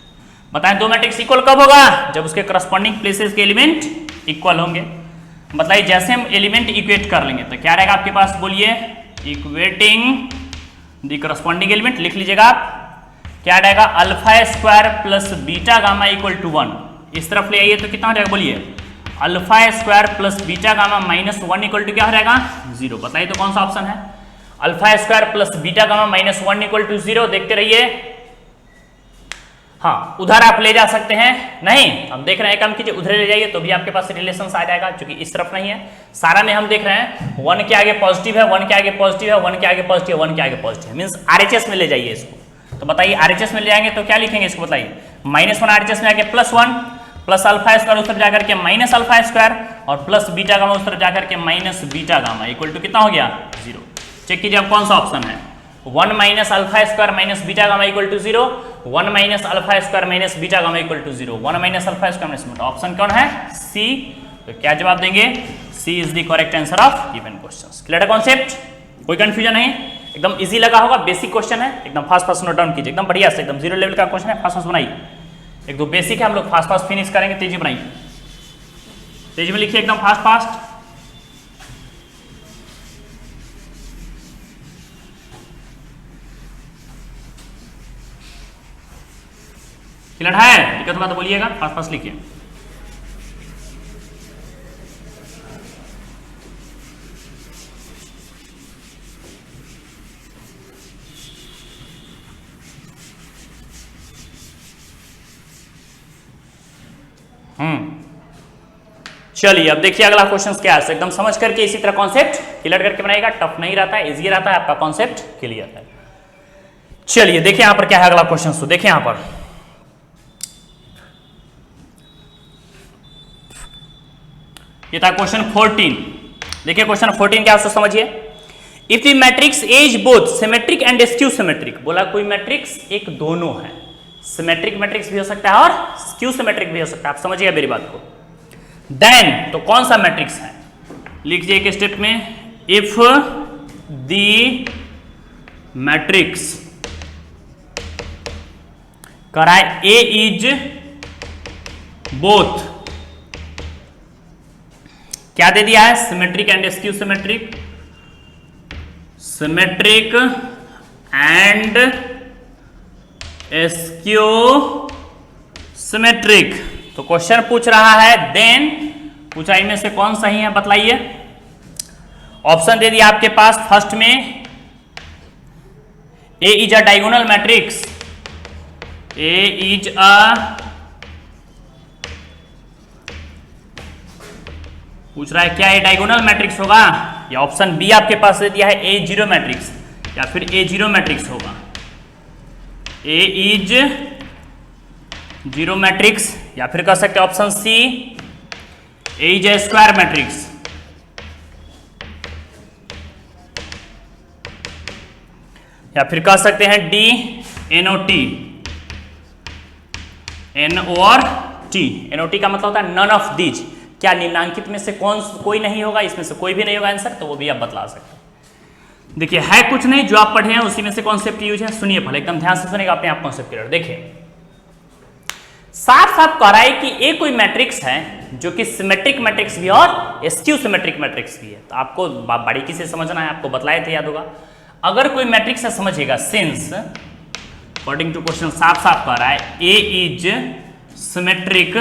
बताएं दो मैट्रिक्स इक्वल कब होगा? जब उसके करस्पॉन्डिंग प्लेसेस के एलिमेंट इक्वल होंगे। बताइए जैसे हम एलिमेंट इक्वेट कर लेंगे तो क्या रहेगा आपके पास? बोलिए इक्वेटिंग दी करस्पॉन्डिंग एलिमेंट, लिख लीजिएगा आप, क्या रहेगा? Alpha square plus beta gamma equal to 1। इस तरफ ले आइए तो कितना हो जाएगा? बोलिए alpha square plus beta gamma minus 1 equal to क्या हो जाएगा? 0। बताइए तो कौन सा ऑप्शन है? Alpha square plus beta gamma minus 1 equal to 0। देखते रहिए। हाँ, उधर आप ले जा सकते हैं, नहीं हम देख रहे हैं काम कीजिए, उधर ले जाइए तो भी आपके पास रिलेशन आ जाएगा, क्योंकि इस तरफ नहीं है। सारा में हम देख रहे हैं 1 के आगे पॉजिटिव है, 1 के आगे पॉजिटिव है, 1 के आगे पॉजिटिव है, 1 के आगे पॉजिटिव है, मींस आरएचएस में ले जाइए इसको। तो बताइए आरएचएस में ले जाएंगे तो क्या लिखेंगे इसको? बताइए -1 आरएचएस में आगे +1 प्लस अल्फा स्क्वायर उस तरफ जाकर के माइनस अल्फा स्क्वायर और प्लस बीटा गामा उस तरफ जाकर के minus beta gamma equal to कितना हो गया? 0। चेक कीजिए अब कौन सा ऑप्शन है? 1 minus alpha square minus beta gamma equal to 0, 1 minus alpha square minus beta gamma equal to 0, 1 minus alpha square minus beta. Option कौन है? सी। तो क्या जवाब देंगे? C is the correct answer of given questions. Clear है कॉन्सेप्ट? कोई कंफ्यूजन नहीं? एकदम इजी लगा होगा, बेसिक क्वेश्चन है, एकदम फास्ट नोट डाउन कीजिए, एकदम बढ़िया से, एकदम 0 लेवल का क्वेश्चन है, फास्ट बनाइए। एक दो बेसिक है, हम लोग फास्ट फिनिश करेंगे, तेजी बनाइए, तेजी में लिखिए एकदम फास्ट। क्लियर है? दिक्कत होगा तो बोलिएगा, फास्ट लिखिए। चलिए अब देखिए अगला क्वेश्चन क्या है, एकदम समझ करके इसी तरह कॉन्सेप्ट क्लियर करके बनाएगा, टफ नहीं रहता है, इजी रहता है, आपका कॉन्सेप्ट क्लियर है। चलिए देखिए यहां पर क्या है अगला क्वेश्चन। तो देखिए यहां पर ये था क्वेश्चन 14। देखिए क्वेश्चन 14 क्या है उसको समझिए। If the matrix is both symmetric and skew symmetric, बोला कोई मैट्रिक्स एक दोनों है, सिमेट्रिक मैट्रिक्स भी हो सकता है और स्क्यू सिमेट्रिक भी हो सकता है, आप समझिए मेरी बात को। देन तो कौन सा मैट्रिक्स है? लिख दिए एक स्टेप में, इफ द मैट्रिक्स कराए ए इज बोथ, क्या दे दिया है, symmetric and skew symmetric, symmetric and skew symmetric. तो क्वेश्चन पूछ रहा है देन पूछा इनमें से कौन सही है बतलाइए। ऑप्शन दे दिया आपके पास, फर्स्ट में A is a diagonal matrix, A is a, पूछ रहा है क्या ए डायगोनल मैट्रिक्स होगा, या ऑप्शन बी आपके पास दे दिया है ए जीरो मैट्रिक्स, या फिर ए जीरो मैट्रिक्स होगा, ए इज जीरो मैट्रिक्स, या फिर कह सकते हैं option C A is a square matrix, या फिर कह सकते हैं डी एनओटी, एन और टी, एनओटी का मतलब होता है नन ऑफ दीज, क्या निम्नांकित में से कोई नहीं होगा, इसमें से कोई भी नहीं होगा आंसर, तो वो भी आप बतला सकते हैं। देखिए है कुछ नहीं, जो आप पढ़े हैं उसी में से कॉन्सेप्ट यूज है, सुनिए पहले एकदम ध्यान से सुनेगा, अपने आप कॉन्सेप्ट क्लियर। देखिए साफ साफ कह रहा है कि ए कोई मैट्रिक्स है जो कि सिमेट्रिक मैट्रिक्स भी और स्क्यू सिमेट्रिक मैट्रिक्स भी है, तो आपको बारीकी से समझना है, आपको बतलाए थे याद होगा। अगर कोई मैट्रिक्स है समझिएगा, सिंस अकॉर्डिंग टू क्वेश्चन साफ साफ कह रहा है ए इज सिमेट्रिक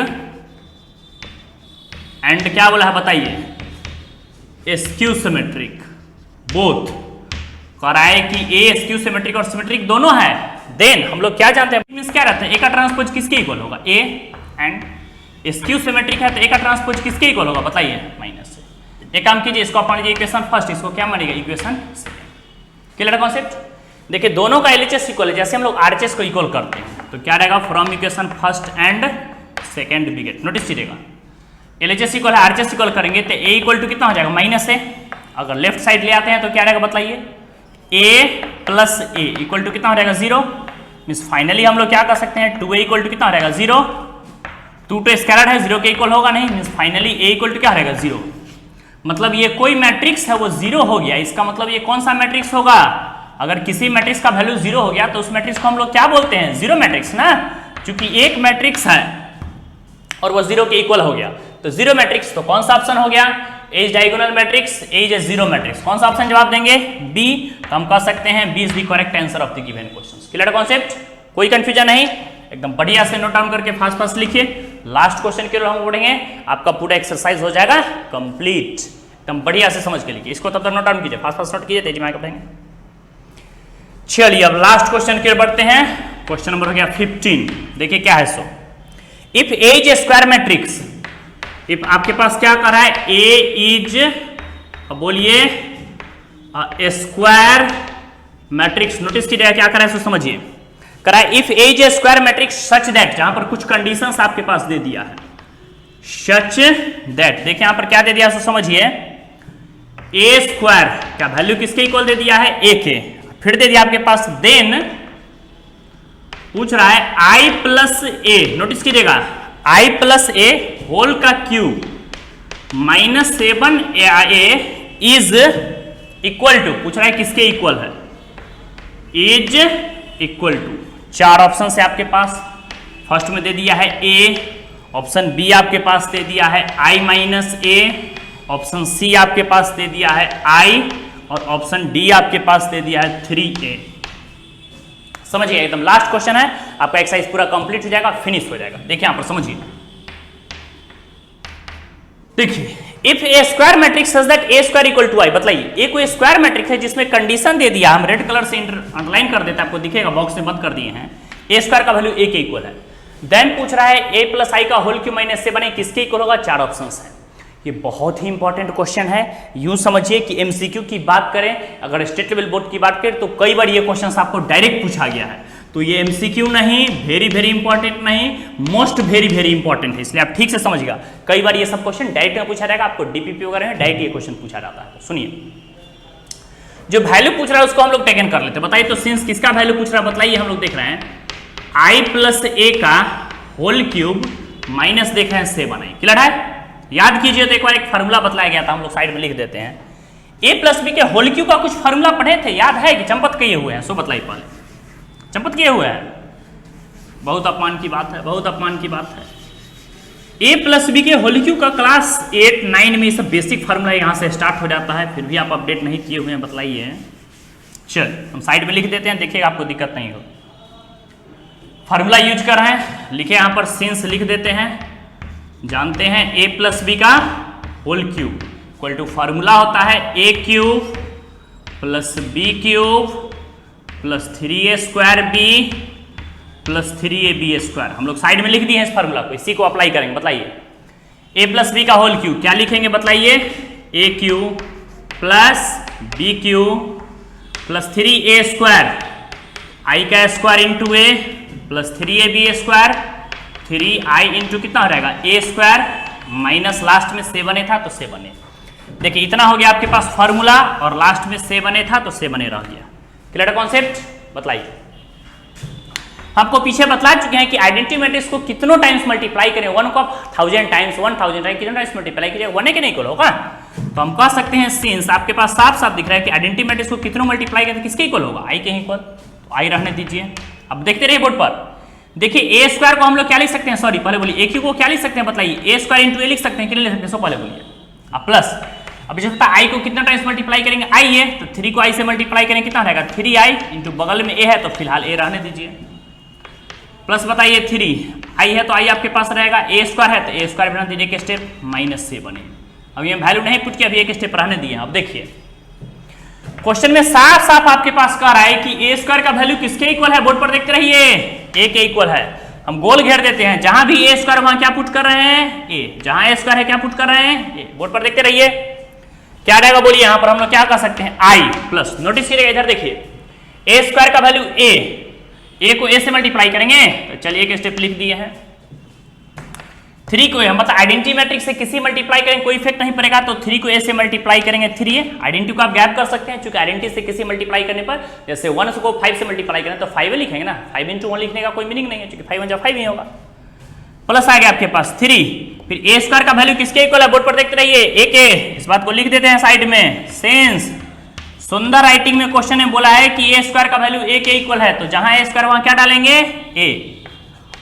एंड क्या बोला है बताइए, स्क्यू सिमेट्रिक बोथ, कह रहा है कि ए स्क्यू सिमेट्रिक और सिमेट्रिक दोनों है, देन हम लोग क्या जानते हैं, मींस क्या रहता है, ए का ट्रांसपोज किसके इक्वल होगा, ए एंड स्क्यू सिमेट्रिक है तो ए का ट्रांसपोज किसके इक्वल होगा बताइए, माइनस से। एक काम कीजिए, इसको आप मान लीजिए इक्वेशन फर्स्ट, इसको क्या मानेगा इक्वेशन सेकंड। क्लियर है कॉन्सेप्ट। देखिए दोनों का एलएचएस इक्वल है, जैसे हम लोग आरएचएस को इक्वल करते हैं तो क्या रहेगा, from equation first and second we get, notice कीजिएगा एलएचएस इक्वल है आरएचएस इक्वल करेंगे तो ए इक्वल टू कितना हो जाएगा माइनस ए, अगर लेफ्ट साइड ले आते हैं तो क्या रहेगा बताइए, A plus A equal to कितना हो जाएगा जीरो, मींस फाइनली हम लोग क्या कर सकते हैं, 2a इक्वल टू कितना हो रहेगा जीरो, 2 तो स्केलर है जीरो के इक्वल होगा नहीं, means finally a equal to क्या रहेगा जीरो, मतलब ये कोई मैट्रिक्स है वो जीरो हो गया, इसका मतलब ये कौन सा मैट्रिक्स होगा, अगर किसी मैट्रिक्स का वैल्यू जीरो हो गया तो उस मैट्रिक्स को हम लोग क्या बोलते हैं, जीरो मैट्रिक्स ना, क्योंकि एक मैट्रिक्स है और वो जीरो के इक्वल हो गया, तो जीरो मैट्रिक्स तो कौन सा ऑप्शन हो गया, A is diagonal matrix, A is a zero matrix, कौन सा ऑप्शन जवाब देंगे, बी, तो हम कह सकते हैं B is the correct answer of the given questions. Clear concept, कोई कंफ्यूजन नहीं, एकदम बढ़िया से नोट डाउन करके फास्ट फास्ट लिखिए, लास्ट क्वेश्चन के लिए हम पढ़ेंगे, आपका पूरा एक्सरसाइज हो जाएगा कंप्लीट, एकदम बढ़िया से समझ के लिखिए, इसको तब तक नोट डाउन कीजिए, फास्ट फास्ट नोट कीजिए, तेजी में पढ़ेंगे। चलिए अब लास्ट क्वेश्चन की ओर बढ़ते हैं, क्वेश्चन नंबर हो गया 15, देखिए क्या है, so if A is a square matrix, if आपके पास क्या कर रहा है, ए इज, बोलिए स्क्वायर मैट्रिक्स, नोटिस कीजिएगा क्या कर रहा है, सो समझिए, कर रहा है if A is a square matrix such that, जहां पर कुछ कंडीशंस आपके पास दे दिया है, सच दैट, देखिए यहां पर क्या दे दिया, सो समझिए, ए स्क्वायर क्या वैल्यू किसके इक्वल दे दिया है, ए के, फिर दे दिया आपके पास, देन पूछ रहा है आई प्लस ए, नोटिस कीजिएगा आई प्लस ए होल का cube minus 7a is equal to, पूछ रहा है किसके इक्वल है, इज इक्वल टू, चार ऑप्शन है आपके पास, फर्स्ट में दे दिया है ए, ऑप्शन बी आपके पास दे दिया है आई माइनस ए, ऑप्शन सी आपके पास दे दिया है आई, और ऑप्शन डी आपके पास दे दिया है 3a। समझिए एकदम लास्ट क्वेश्चन है, आपका एक्सरसाइज पूरा कंप्लीट हो जाएगा, फिनिश हो जाएगा। देखिए यहां पर समझिए, देखिए if A square matrix such that A square equal to I, बताइए ए कोई स्क्वायर मैट्रिक्स है जिसमें कंडीशन दे दिया, हम रेड कलर से अंडरलाइन कर देते हैं, आपको दिखेगा बॉक्स में बंद कर दिए हैं, ए स्क्वायर का वैल्यू ए के इक्वल है, देन पूछ रहा है ए प्लस आई का होल क्यूब माइनस 7 किसके इक्वल होगा, चार ऑप्शंस हैं। ये बहुत ही इंपॉर्टेंट क्वेश्चन है, यूं समझिए कि एमसीक्यू की बात करें, अगर स्टेट लेवल बोर्ड की बात करें तो कई बार ये क्वेश्चन आपको डायरेक्ट पूछा गया है, तो ये एमसीक्यू नहीं, वेरी वेरी इंपॉर्टेंट नहीं, मोस्ट वेरी वेरी इंपॉर्टेंट है, इसलिए आप ठीक से समझिएगा, कई बार ये सब क्वेश्चन डायरेक्ट में पूछा जाएगा, आपको डीपीपी वगैरह में डायरेक्ट ये क्वेश्चन पूछा जाता है। तो सुनिए, जो वैल्यू पूछ रहा है उसको हम लोग टेकन कर लेते हैं, बताइए तो सिंस किसका वैल्यू पूछ रहा है बताइए, हम लोग देख रहे हैं आई प्लस ए का होल क्यूब माइनस देख रहे हैं 7i, क्लियर है, याद कीजिए तो एक बार एक फार्मूला बतलाया गया था, हम लोग साइड में लिख देते हैं, ए प्लस बी के होल क्यू का कुछ फॉर्मूला पढ़े थे, याद है कि चंपत किए हुए हैं? सो बतलाइए पहले, चंपत किए हुए हैं? बहुत अपमान की बात है, बहुत अपमान की बात है। ए प्लस बी के होल क्यू का क्लास 8, 9 में सब बेसिक फार्मूला यहाँ से स्टार्ट हो जाता है, फिर भी आप अपडेट नहीं किए हुए हैं, बतलाइए। चल हम साइड में लिख देते हैं, देखिएगा आपको दिक्कत नहीं हो। फार्मूला यूज कर रहे हैं, लिखे यहाँ पर सिंस लिख देते हैं। जानते हैं ए प्लस बी का whole cube equal to formula होता है A cube plus B cube plus 3a square B plus 3ab square. हम लोग साइड में लिख दिए हैं इस फार्मूला को, इसी को अप्लाई करेंगे। बताइए ए प्लस बी का होल क्यूब क्या लिखेंगे? बताइए A cube plus B cube plus 3a square, I का square into A plus 3ab square, 3i into कितना हो जाएगा ए स्क्वायर माइनस लास्ट में 7a था तो 7a। देखिए इतना हो गया आपके पास फार्मूला और लास्ट में 7a था तो 7a रह गया। Clear concept? बताइए। आपको पीछे बतला चुके हैं कि आइडेंटिटी मैट्रिक्स को कितनों टाइम्स मल्टीप्लाई करें, 1 को 1000 टाइम्स 1000 टाइम्स कितने टाइम्स मल्टीप्लाई कीजिए, 1 के नहीं इक्वल होगा। तो हम कह सकते हैं सिंस आपके पास साफ साफ दिख रहा है कि आइडेंटिटी मैट्रिक्स को कितनों मल्टीप्लाई करें किसके इक्वल होगा? आई के इक्वल। तो आई रहने दीजिए, अब देखते रहिए बोर्ड पर। देखिए ए स्क्वायर को हम लोग क्या लिख सकते हैं, सॉरी पहले बोलिए ए क्यू को क्या लिख सकते हैं? बताइए ए स्क्वायर इंटू ए लिख सकते हैं, कितने लिख सकते हैं? सो पहले बोलिए। अब प्लस, अब जब तक आई को कितना टाइम्स मल्टीप्लाई करेंगे? आई है तो 3 को आई से मल्टीप्लाई करेंगे, कितना रहेगा 3i इंटू बगल में ए है तो फिलहाल ए रहने दीजिए। प्लस बताइए 3 आई है तो आई आपके पास रहेगा, ए स्क्वायर है तो ए स्क्वायर बना दीजिए एक स्टेप माइनस 7 बने। अब ये वैल्यू नहीं पुट किया, अभी एक स्टेप रहने दिए। अब देखिए क्वेश्चन में साफ साफ आपके पास कह रहा है कि ए स्क्वायर का वैल्यू किसके इक्वल है? बोर्ड पर देखते रहिए ए के इक्वल है। हम गोल घेर देते हैं, जहां भी ए स्क्वायर वहां क्या पुट कर रहे हैं? ए। जहां ए स्क्वायर है क्या पुट कर रहे हैं? ए। बोर्ड पर देखते रहिए क्या रहेगा, बोलिए। यहां पर हम लोग क्या कर सकते हैं? आई प्लस, नोटिस करिएगा इधर देखिए ए स्क्वायर का वैल्यू ए को ए से मल्टीप्लाई करेंगे तो चलिए एक स्टेप लिख दिए हैं। 3 को हम मतलब आइडेंटिटी मैट्रिक्स से किसी मल्टीप्लाई करेंगे कोई इफेक्ट नहीं पड़ेगा, तो 3 को ए से मल्टीप्लाई करेंगे 3a। आइडेंटिटी को आप गैप कर सकते हैं, क्योंकि आइडेंटिटी से किसी मल्टीप्लाई करने पर जैसे 1 को 5 से मल्टीप्लाई करें तो 5 लिखेंगे ना, 5 into 1 लिखने का कोई मीनिंग नहीं है, क्योंकि 5 1 5 ही होगा। प्लस आ गया आपके पास 3, फिर ए स्क्वायर का वैल्यू किसके इक्वल है? बोर्ड पर देखते रहिए ए के। इस बात को लिख देते हैं साइड में। सिंस सुंदर राइटिंग में क्वेश्चन में बोला है कि ए स्क्वायर का वैल्यू ए के इक्वल है, तो जहां ए स्क्वायर वहां क्या डालेंगे? ए।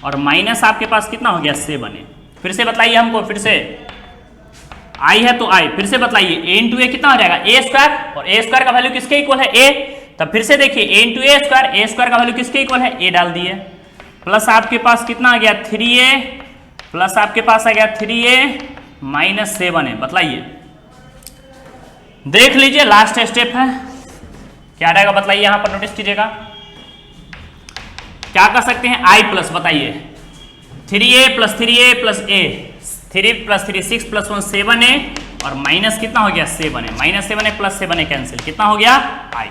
और माइनस आपके पास कितना हो गया? 7a। फिर से बताइए हमको, फिर से आई है तो आई, फिर से बताइए ए इंटू ए कितना हो जाएगा? ए स्क्वायर, और ए स्क्वायर का वैल्यू किसके इक्वल है? ए। तब फिर से देखिए ए इंटू ए स्क्वायर का वैल्यू किसके इक्वल है? ए डाल दिए। प्लस आपके पास कितना आ गया? 3a प्लस आपके पास आ गया 3a माइनस 7a। बताइए, देख लीजिए लास्ट स्टेप है क्या रहेगा? बताइए यहां पर नोटिस कीजिएगा क्या कर सकते हैं? आई प्लस, बताइए 3a plus a, 3 plus 3 6 plus 1 7a, और माइनस कितना हो गया? 7a। Minus 7a plus 7a cancel, कितना हो गया? आई।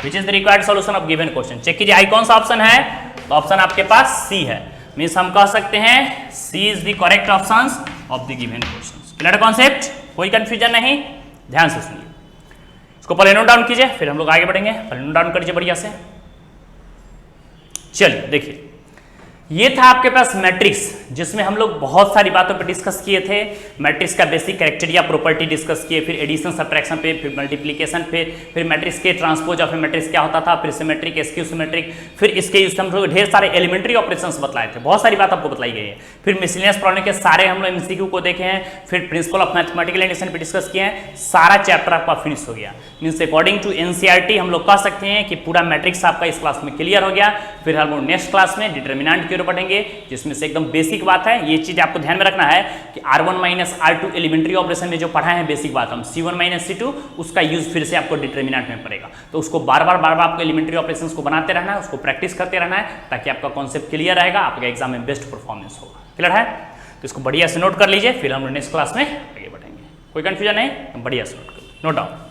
Which is the required solution of given question. Check कीजिए आई कौन सा ऑप्शन है? तो ऑप्शन आपके पास सी है। मीन्स हम कह सकते हैं C is the correct option of the given question. Clear concept? कोई कंफ्यूजन नहीं, ध्यान से सुनिए। इसको पहले नोट डाउन कीजिए, फिर हम लोग आगे बढ़ेंगे। पहले नोट डाउन करिए बढ़िया से। चलिए देखिए, ये था आपके पास मैट्रिक्स, जिसमें हम लोग बहुत सारी बातों पर डिस्कस किए थे। मैट्रिक्स का बेसिक कैरेक्टरिया प्रॉपर्टी डिस्कस किए, फिर एडिशन सब्ट्रैक्शन पे, फिर मल्टीप्लिकेशन पे, फिर मैट्रिक्स के ट्रांसपोज ऑफ मैट्रिक्स क्या होता था, फिर सिमेट्रिक, स्क्यू सिमेट्रिक, फिर इसके यूज हम लोग ढेर सारे एलिमेंट्री ऑपरेशंस बतलाए थे। बहुत सारी बात आपको बतलाई गई है। फिर मिसलेनियस प्रॉब्लम के सारे हम लोग एमसीक्यू को देखे हैं, फिर प्रिंसिपल ऑफ मैथमेटिकल एडिशन पे डिस्कस किए हैं। सारा चैप्टर आपका फिनिश हो गया। मीन्स अकॉर्डिंग टू एनसीईआरटी हम लोग कह सकते हैं कि पूरा मैट्रिक्स आपका इस क्लास में क्लियर हो गया। फिर हम लोग नेक्स्ट क्लास में डिटर्मिनेंट की ओर बढ़ेंगे, जिसमें से एकदम बेसिक बात है। ये चीज आपको ध्यान में रखना है कि R1 minus R2 elementary operation में जो पढ़ा है बेसिक बात, हम C1 माइनस C2 उसका यूज फिर से आपको डिटर्मिनेंट में पड़ेगा। तो उसको बार बार आपको एलिमेंट्री ऑपरेशंस को बनाते रहना है, उसको प्रैक्टिस करते रहना है, ताकि आपका कॉन्सेप्ट क्लियर रहेगा, आपका एग्जाम में बेस्ट परफॉर्मेंस होगा। क्लियर है? तो इसको बढ़िया से नोट कर लीजिए, फिर हम नेक्स्ट क्लास में आगे बढ़ेंगे। कोई कंफ्यूजन नहीं, बढ़िया से नोट कर, नोट डाउन।